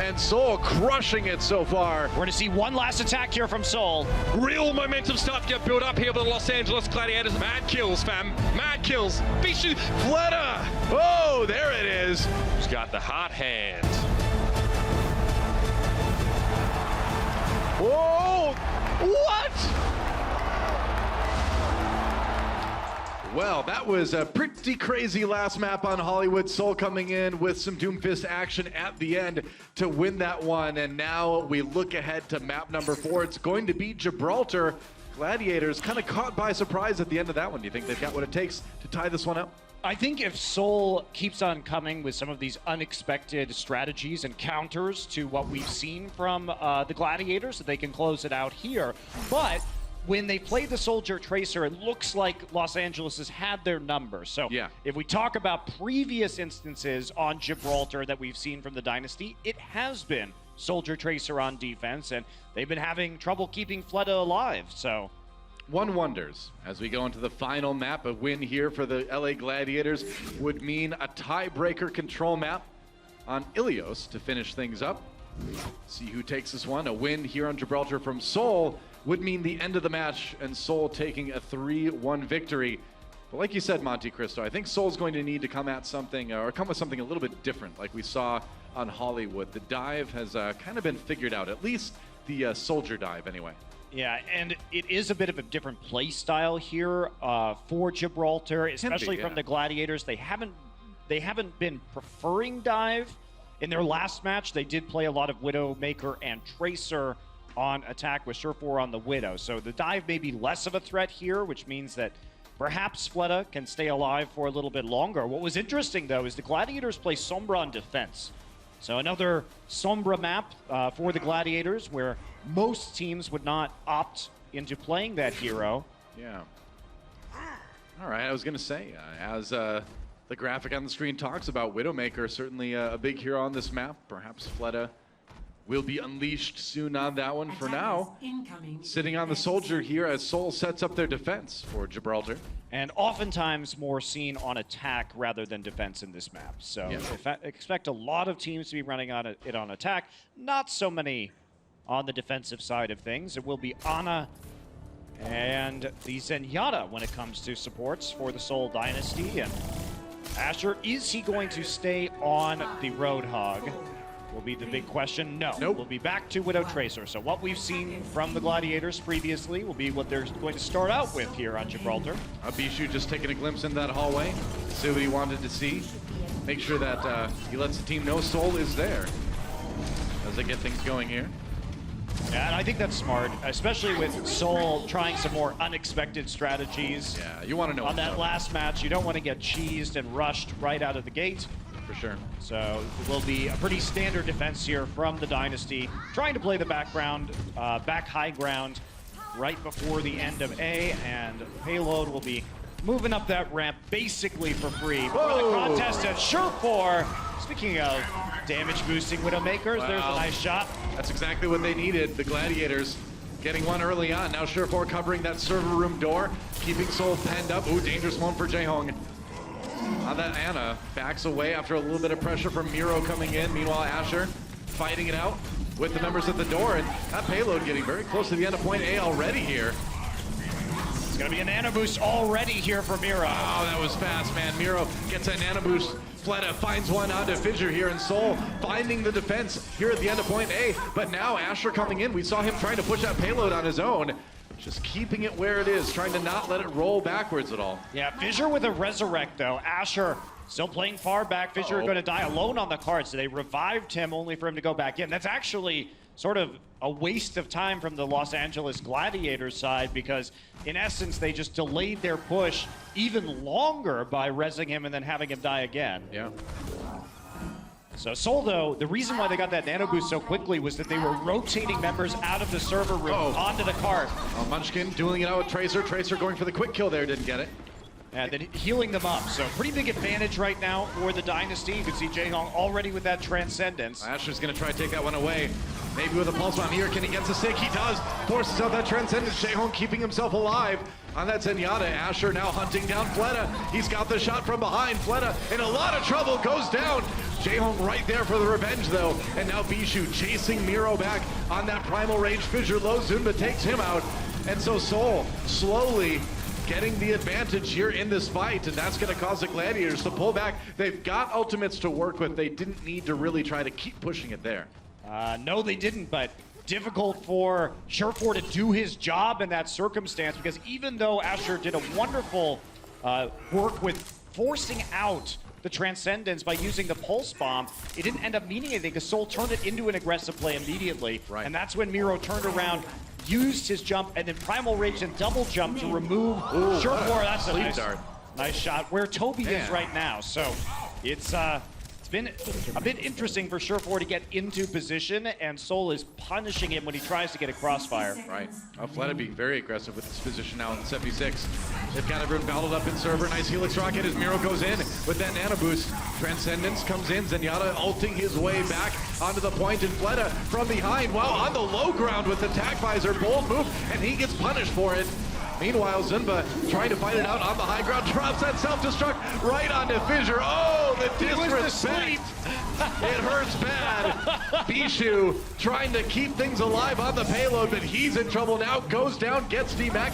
and Seoul crushing it so far. We're going to see one last attack here from Seoul. Real momentum start to get built up here with the Los Angeles Gladiators. Mad kills, fam. Mad kills. Bishu. Fleta! Oh, there it is. He's got the hot hand. Whoa! What? Well, that was a pretty crazy last map on Hollywood. Seoul coming in with some Doomfist action at the end to win that one. And now we look ahead to map number 4. It's going to be Gibraltar. Gladiators kind of caught by surprise at the end of that one. Do you think they've got what it takes to tie this one up? I think if Seoul keeps on coming with some of these unexpected strategies and counters to what we've seen from the Gladiators, that they can close it out here. But when they play the Soldier Tracer, it looks like Los Angeles has had their number. So yeah, if we talk about previous instances on Gibraltar that we've seen from the Dynasty, it has been Soldier Tracer on defense, and they've been having trouble keeping Fleta alive. So one wonders, as we go into the final map, a win here for the LA Gladiators would mean a tiebreaker control map on Ilios to finish things up. See who takes this one. A win here on Gibraltar from Seoul would mean the end of the match and Seoul taking a 3-1 victory. But like you said, Monte Cristo, I think Seoul's going to need to come at something, or come with something a little bit different, like we saw on Hollywood. The dive has kind of been figured out, at least the Soldier dive anyway. yeah, and it is a bit of a different play style here for Gibraltar, especially from the Gladiators. They haven't been preferring dive. In their last match, they did play a lot of Widowmaker and Tracer on attack with Surefour on the Widow. So the dive may be less of a threat here, which means that perhaps Fleta can stay alive for a little bit longer. What was interesting, though, is the Gladiators play Sombra on defense. So another Sombra map for the Gladiators, where most teams would not opt into playing that hero. Yeah. All right, I was going to say, as the graphic on the screen talks about, Widowmaker, certainly a big hero on this map. Perhaps Fleta will be unleashed soon on that one. For now, sitting on the Soldier here as Seoul sets up their defense for Gibraltar. And oftentimes more seen on attack rather than defense in this map. So expect a lot of teams to be running on it on attack. Not so many on the defensive side of things. It will be Ana and the Zenyatta when it comes to supports for the Seoul Dynasty. And Asher, is he going to stay on the Roadhog? Will be the big question. No. Nope. We'll be back to Widow Tracer. So what we've seen from the Gladiators previously will be what they're going to start out with here on Gibraltar. Bishu just taking a glimpse in that hallway, see what he wanted to see. Make sure that he lets the team know Seoul is there as they get things going here. Yeah, and I think that's smart, especially with Seoul trying some more unexpected strategies. Yeah, you want to know on that last match. You don't want to get cheesed and rushed right out of the gate. For sure. So it will be a pretty standard defense here from the Dynasty, trying to play the back high ground right before the end of A, and Payload will be moving up that ramp basically for free. Before the contest at Surefour. Speaking of damage boosting Widowmakers, there's a nice shot. That's exactly what they needed. The Gladiators getting one early on. Now Surefour covering that server room door, keeping Seoul penned up. Ooh, dangerous one for Jaehong. On that, Ana backs away after a little bit of pressure from Miro coming in. Meanwhile, Asher fighting it out with the members at the door, and that Payload getting very close to the end of point A already here. It's going to be a nano boost already here for Miro. Oh, that was fast, man. Miro gets a nano boost. Fleta finds one onto Fissure here, and Seoul finding the defense here at the end of point A. But now Asher coming in. We saw him trying to push that Payload on his own. Just keeping it where it is, trying to not let it roll backwards at all. Yeah, Fissure with a resurrect, though. Asher still playing far back. Fissure going to die alone on the card, so they revived him only for him to go back in. That's actually sort of a waste of time from the Los Angeles Gladiators side, because in essence, they just delayed their push even longer by rezzing him and then having him die again. Yeah. So Seoul, though, the reason why they got that nano boost so quickly was that they were rotating members out of the server room onto the cart. Munchkin dueling it out with Tracer. Tracer going for the quick kill there, didn't get it. And then healing them up. So pretty big advantage right now for the Dynasty. You can see Jaehong already with that Transcendence. Asher's going to try to take that one away. Maybe with a pulse bomb here, can he get the stick? He does. Forces out that Transcendence. Jaehong keeping himself alive on that Zenyatta. Asher now hunting down Fleta. He's got the shot from behind. Fleta in a lot of trouble, goes down. Jaehong right there for the revenge though. And now Bishu chasing Miro back on that primal rage. Fissure low, Zunba takes him out. And so Seoul slowly getting the advantage here in this fight, and that's going to cause the Gladiators to pull back. They've got ultimates to work with. They didn't need to really try to keep pushing it there. No, they didn't, but difficult for Surefour to do his job in that circumstance, because even though Asher did a wonderful work with forcing out the Transcendence by using the Pulse Bomb, it didn't end up meaning anything because Seoul turned it into an aggressive play immediately. Right. And that's when Miro turned around, used his jump, and then Primal Rage and double jump to remove Surefour. That's a nice shot where Toby is right now. So it's been a bit interesting for Surefour to get into position, and Seoul is punishing him when he tries to get a crossfire. Right. Fleta being very aggressive with his position now in 76. They've got everyone battled up in server. Nice Helix Rocket as Miro goes in with that nano boost. Transcendence comes in. Zenyatta ulting his way back onto the point, and Fleta from behind. Wow, on the low ground with the tag visor. Bold move, and he gets punished for it. Meanwhile, Zunba trying to fight it out on the high ground, drops that self-destruct right onto Fissure. Oh, the disrespect. It hurts bad. Bishu trying to keep things alive on the payload, but he's in trouble now. Goes down, gets D-Mech,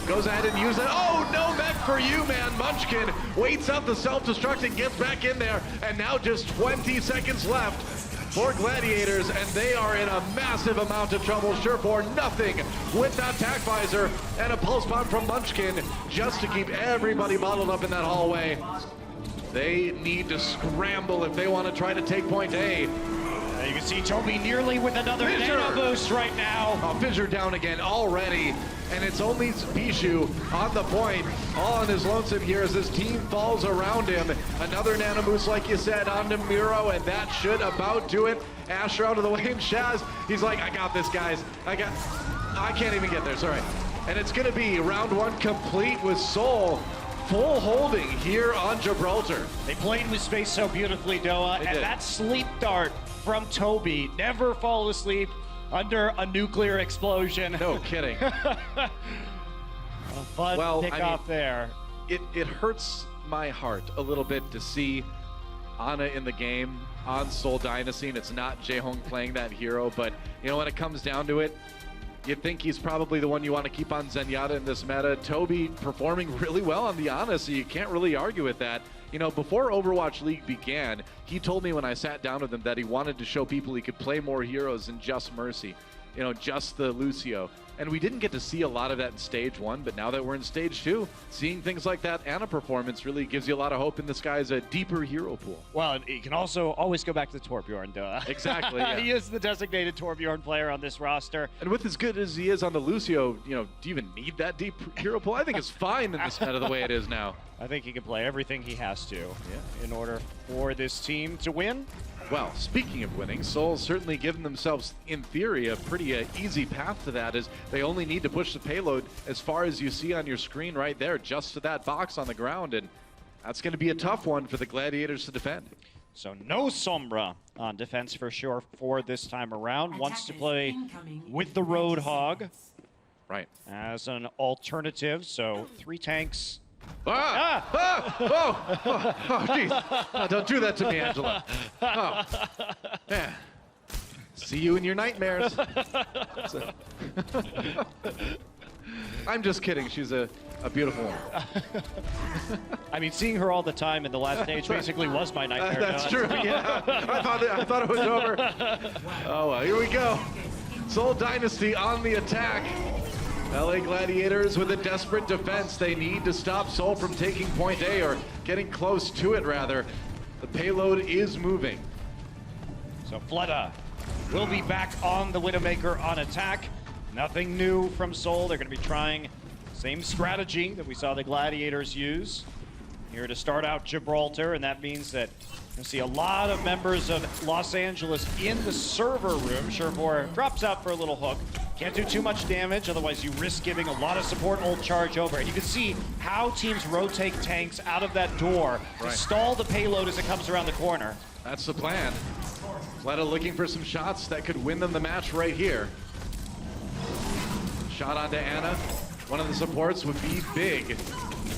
goes ahead and uses it. Oh, no mech for you, man. Munchkin waits out the self-destruct and gets back in there. And now just 20 seconds left for Gladiators, and they are in a massive amount of trouble. Surefour nothing with that tac visor and a pulse bomb from Munchkin just to keep everybody bottled up in that hallway. They need to scramble if they want to try to take point A. You can see Toby nearly with another nano boost right now. Fissure down again already, and it's only Bishu on the point, all on his lonesome here as his team falls around him. Another nano boost, like you said, onto Miro, and that should about do it. Asher out of the way, and Shaz, he's like, I got this, guys. I can't even get there, sorry. And it's gonna be round one complete with Seoul full holding here on Gibraltar. They played with space so beautifully, Doa, and that sleep dart from Toby, never fall asleep under a nuclear explosion. No kidding. A fun pick off there. It hurts my heart a little bit to see Ana in the game on Seoul Dynasty, and it's not Jaehong playing that hero, but you know, when it comes down to it, you'd think he's probably the one you want to keep on Zenyatta in this meta. Toby performing really well on the Ana, so you can't really argue with that. You know, before Overwatch League began, he told me when I sat down with him that he wanted to show people he could play more heroes than just Mercy, you know, just the Lucio. And we didn't get to see a lot of that in stage one, but now that we're in stage two, seeing things like that Ana performance really gives you a lot of hope in this guy's a deeper hero pool. Well, you can also always go back to Torbjorn, Doa. Exactly. Yeah. He is the designated Torbjorn player on this roster. And with as good as he is on the Lucio, you know, do you even need that deep hero pool? I think it's fine in this meta the way it is now. I think he can play everything he has to in order for this team to win. Well, speaking of winning, Seoul's certainly given themselves, in theory, a pretty easy path to that, as they only need to push the payload as far as you see on your screen right there, just to that box on the ground, and that's going to be a tough one for the Gladiators to defend. So no Sombra on defense for sure for this time around. Wants to play with the Roadhog as an alternative, so 3 tanks. Jeez. Oh, don't do that to me, Angela. Oh. Yeah. See you in your nightmares. I'm just kidding. She's a beautiful woman. I mean, seeing her all the time in the last stage basically was my nightmare. That's true, yeah. I thought it was over. Oh, well, here we go. Seoul Dynasty on the attack. LA Gladiators with a desperate defense. They need to stop Seoul from taking point A, or getting close to it, rather. The payload is moving. So Fleta will be back on the Widowmaker on attack. Nothing new from Seoul. They're going to be trying same strategy that we saw the Gladiators use here to start out Gibraltar, and that means that you'll see a lot of members of Los Angeles in the server room. Surefour drops out for a little hook. Can't do too much damage, otherwise you risk giving a lot of support ult charge over. And you can see how teams rotate tanks out of that door to stall the payload as it comes around the corner. That's the plan. Fleta looking for some shots that could win them the match right here. Shot onto Anna. One of the supports would be big.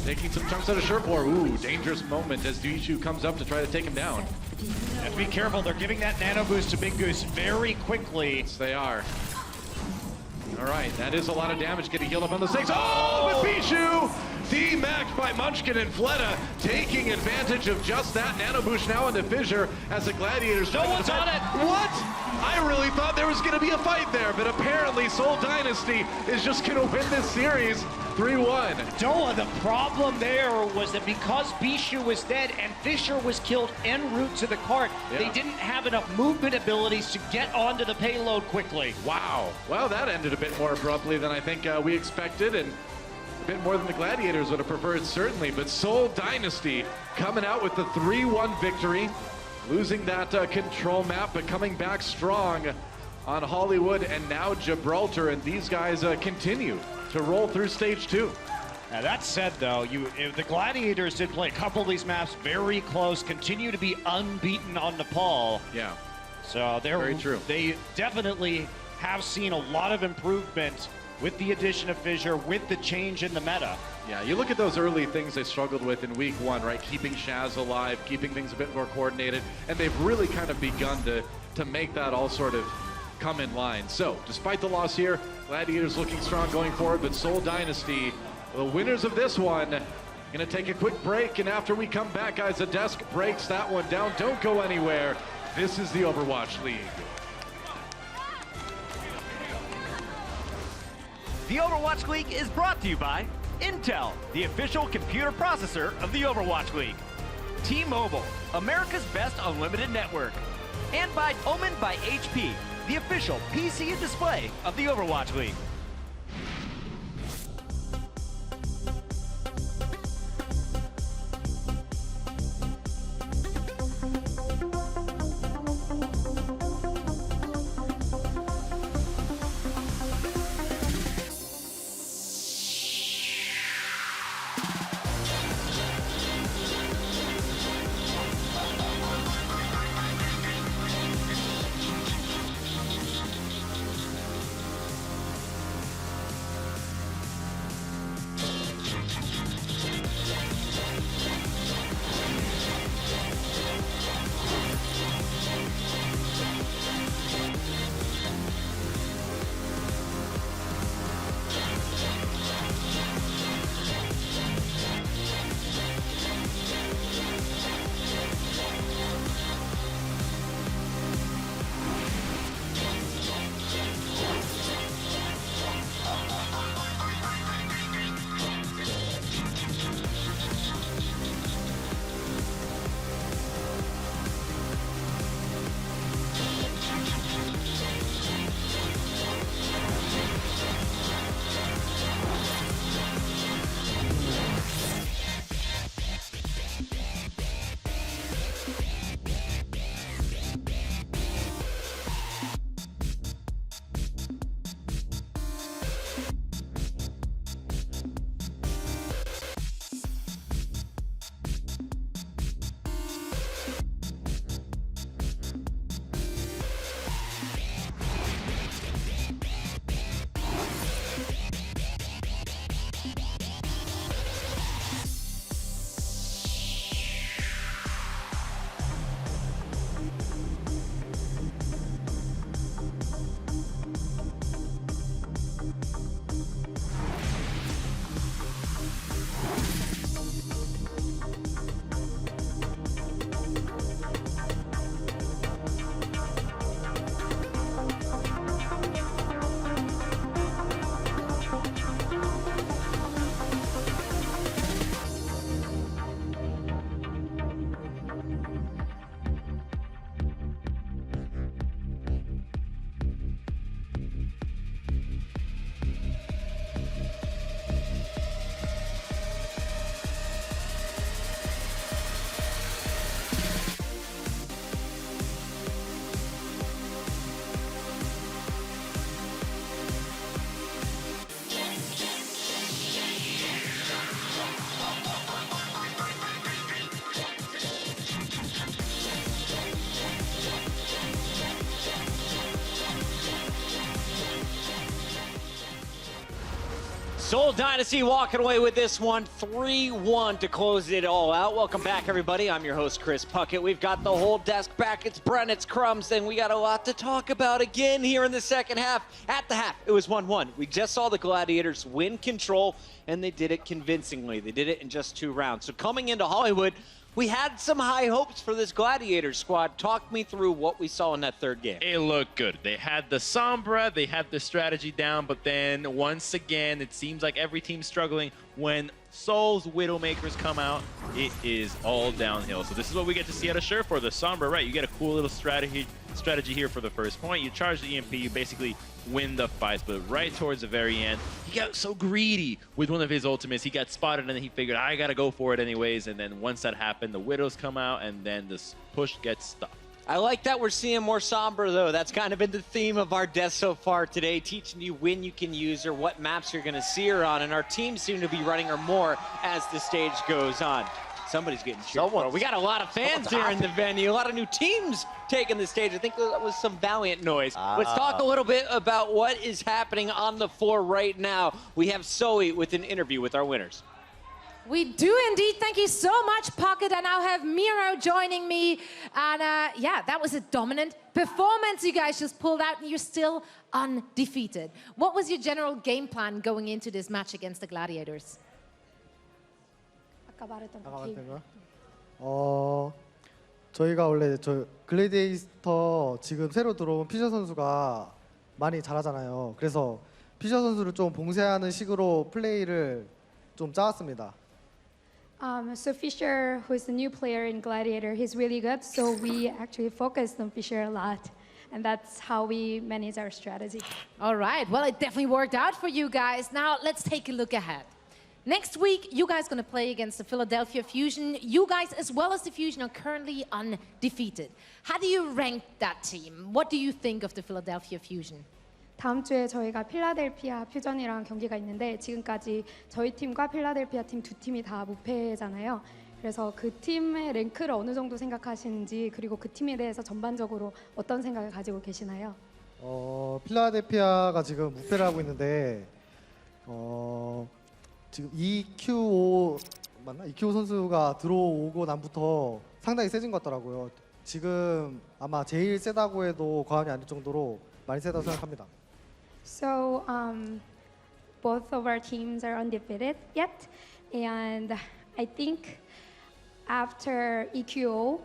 Taking some chunks out of shirt war. Ooh, dangerous moment as Duishu comes up to try to take him down. And be careful, they're giving that nano boost to Big Goose very quickly. Yes, they are. All right, that is a lot of damage getting healed up on the stakes. Oh, but Bishu demacked by Munchkin and Fleta, taking advantage of just that nano boost now into Fissure as the Gladiators. No one's on it. What? I really thought there was going to be a fight there, but apparently Seoul Dynasty is just going to win this series 3-1. Doa, the problem there was that because Bishu was dead and Fissure was killed en route to the cart, they didn't have enough movement abilities to get onto the payload quickly. Wow. Well, that ended a bit more abruptly than I think we expected, and a bit more than the Gladiators would have preferred, certainly. But Seoul Dynasty coming out with the 3-1 victory, losing that control map, but coming back strong on Hollywood and now Gibraltar, and these guys continue to roll through stage 2. Now that said, though, the Gladiators did play a couple of these maps very close, continue to be unbeaten on Nepal. Yeah. So they're very true. They definitely have seen a lot of improvement with the addition of Fissure, with the change in the meta. Yeah, you look at those early things they struggled with in week 1, right? Keeping Shaz alive, keeping things a bit more coordinated, and they've really kind of begun to make that all sort of come in line. So, despite the loss here, Gladiators looking strong going forward, but Seoul Dynasty, the winners of this one, gonna take a quick break, and after we come back, guys, the desk breaks that one down. Don't go anywhere. This is the Overwatch League. The Overwatch League is brought to you by Intel, the official computer processor of the Overwatch League. T-Mobile, America's best unlimited network. And by Omen by HP, the official PC and display of the Overwatch League. Seoul Dynasty walking away with this one, 3-1 to close it all out. Welcome back, everybody. I'm your host, Chris Puckett. We've got the whole desk back. It's Brent, it's Crumbs, and we got a lot to talk about again here in the second half. At the half, it was 1-1. We just saw the Gladiators win control, and they did it convincingly. They did it in just 2 rounds. So coming into Hollywood, we had some high hopes for this Gladiators squad. Talk me through what we saw in that third game. It looked good. They had the Sombra, they had the strategy down, but then once again, it seems like every team's struggling. When Seoul's Widowmakers come out, it is all downhill. So this is what we get to see out of Surefour. The Sombra, right, you get a cool little strategy here for the first point. You charge the EMP, you basically win the fight, but right towards the very end, he got so greedy with one of his ultimates. He got spotted and then he figured, I gotta go for it anyways. And then once that happened, the Widows come out and then this push gets stopped. I like that we're seeing more Sombra, though. That's kind of been the theme of our death so far today, teaching you when you can use her, what maps you're going to see her on, and our teams seem to be running her more as the stage goes on. Somebody's getting cheered for. We got a lot of fans here in the venue, a lot of new teams taking the stage. I think that was some Valiant noise. Let's talk a little bit about what is happening on the floor right now. We have Zoe with an interview with our winners. We do indeed. Thank you so much, Pocket. I now have Miro joining me. And yeah, that was a dominant performance you guys just pulled out, and you're still undefeated. What was your general game plan going into this match against the Gladiators? 아까 말했던 거요? 저희가 원래 저 글래디에이터 지금 새로 들어온 피셔 선수가 많이 잘하잖아요. 그래서 피셔 선수를 좀 봉쇄하는 식으로 플레이를 좀 짜왔습니다. So Fisher, who is the new player in Gladiator, he's really good. So we actually focused on Fisher a lot. And that's how we manage our strategy. All right. Well, it definitely worked out for you guys. Now, let's take a look ahead. Next week, you guys are going to play against the Philadelphia Fusion. You guys, as well as the Fusion, are currently undefeated. How do you rank that team? What do you think of the Philadelphia Fusion? 다음 주에 저희가 필라델피아 퓨전이랑 경기가 있는데 지금까지 저희 팀과 필라델피아 팀 두 팀이 다 무패잖아요. 그래서 그 팀의 랭크를 어느 정도 생각하시는지 그리고 그 팀에 대해서 전반적으로 어떤 생각을 가지고 계시나요? 필라델피아가 지금 무패를 하고 있는데 지금 EQ5 맞나? EQ5 선수가 들어오고 난부터 상당히 세진 것 같더라고요. 지금 아마 제일 세다고 해도 과언이 아닐 정도로 많이 세다고 생각합니다. So both of our teams are undefeated yet, and I think after EQO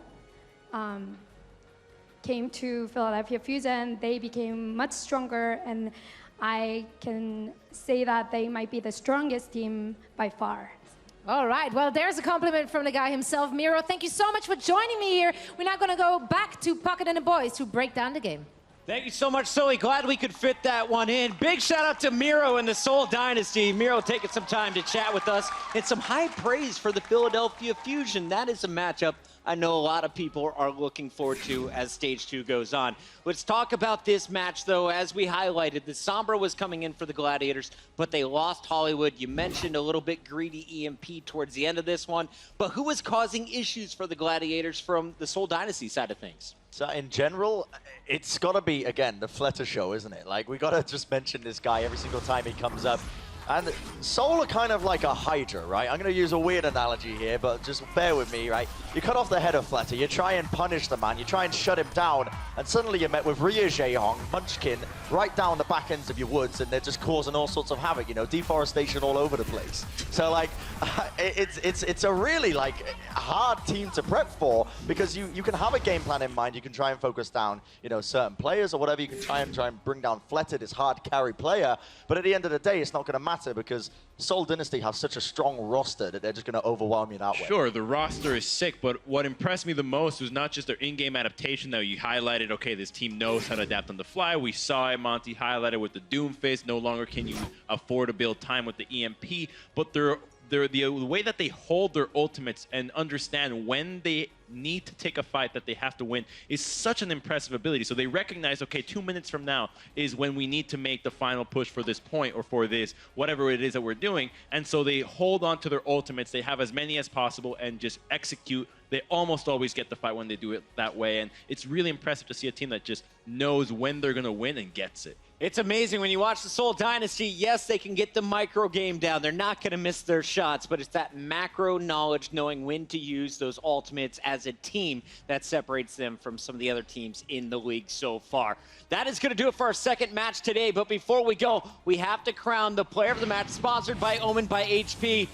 came to Philadelphia Fusion, they became much stronger, and I can say that they might be the strongest team by far. All right, well, there's a compliment from the guy himself. Miro, thank you so much for joining me here. We're now going to go back to Pocket and the boys to break down the game. Thank you so much, Zoe. Glad we could fit that one in. Big shout out to Miro and the Seoul Dynasty. Miro taking some time to chat with us, and some high praise for the Philadelphia Fusion. That is a matchup I know a lot of people are looking forward to as Stage 2 goes on. Let's talk about this match, though. As we highlighted, the Sombra was coming in for the Gladiators, but they lost Hollywood. You mentioned a little bit greedy EMP towards the end of this one, but who was causing issues for the Gladiators from the Seoul Dynasty side of things? So in general, it's got to be, again, the Fletter show, isn't it? Like, we got to just mention this guy every single time he comes up. And Seoul are kind of like a Hydra, right? I'm going to use a weird analogy here, but just bear with me, right? You cut off the head of Fletter, you try and punish the man, you try and shut him down, and suddenly you're met with Rhea Jaehong, Munchkin, right down the back ends of your woods, and they're just causing all sorts of havoc, you know, deforestation all over the place. So, like, it's a really, like, hard team to prep for, because you can have a game plan in mind, you can try and focus down, you know, certain players or whatever, you can try and bring down Fletter, this hard carry player, but at the end of the day, it's not going to matter because Seoul Dynasty have such a strong roster that they're just going to overwhelm you that way. Sure, the roster is sick, but what impressed me the most was not just their in-game adaptation, though. You highlighted, okay, this team knows how to adapt on the fly. We saw it, Monty highlighted with the Doomfist. No longer can you afford to build time with the EMP, but the way that they hold their ultimates and understand when they need to take a fight that they have to win is such an impressive ability. So they recognize, okay, 2 minutes from now is when we need to make the final push for this point or for this, whatever it is that we're doing. And so they hold on to their ultimates. They have as many as possible and just execute. They almost always get the fight when they do it that way. And it's really impressive to see a team that just knows when they're going to win and gets it. It's amazing when you watch the Seoul Dynasty. Yes, they can get the micro game down. They're not going to miss their shots, but it's that macro knowledge, knowing when to use those ultimates as a team that separates them from some of the other teams in the league so far. That is going to do it for our second match today, but before we go, we have to crown the player of the match, sponsored by Omen by HP.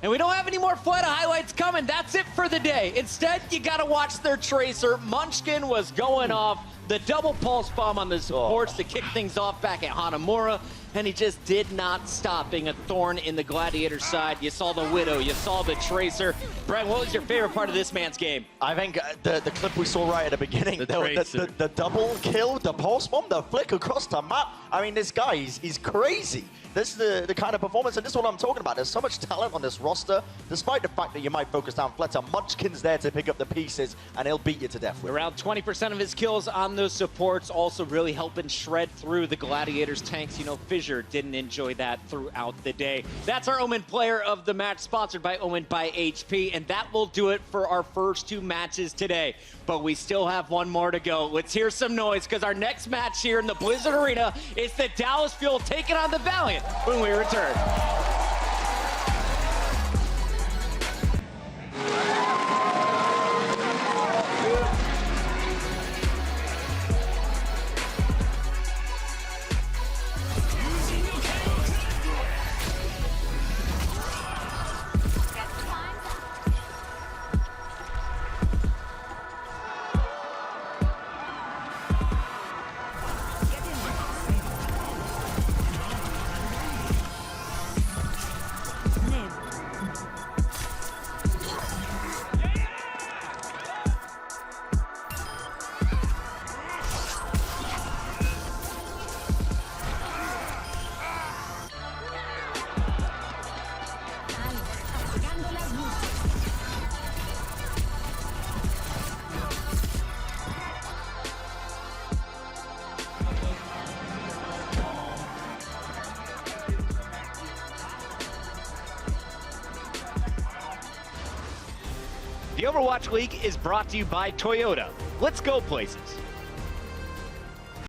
And we don't have any more Fleta highlights coming. That's it for the day. Instead, you got to watch their Tracer. Munchkin was going off. The double pulse bomb on the supports to kick things off back at Hanamura, and he just did not stop being a thorn in the Gladiator side. You saw the Widow, you saw the Tracer. Brent, what was your favorite part of this man's game? I think the clip we saw right at the beginning, the double kill, the pulse bomb, the flick across the map. I mean, this guy, he's crazy. This is the kind of performance, and this is what I'm talking about. There's so much talent on this roster, despite the fact that you might focus down Fleta. Munchkin's there to pick up the pieces, and he'll beat you to death with it. Around 20% of his kills on those supports, also really helping shred through the Gladiators' tanks. You know, Fissure didn't enjoy that throughout the day. That's our Omen player of the match, sponsored by Omen by HP, and that will do it for our first two matches today. But we still have one more to go. Let's hear some noise, because our next match here in the Blizzard Arena is the Dallas Fuel taking on the Valiant when we return. The Overwatch League is brought to you by Toyota. Let's go places.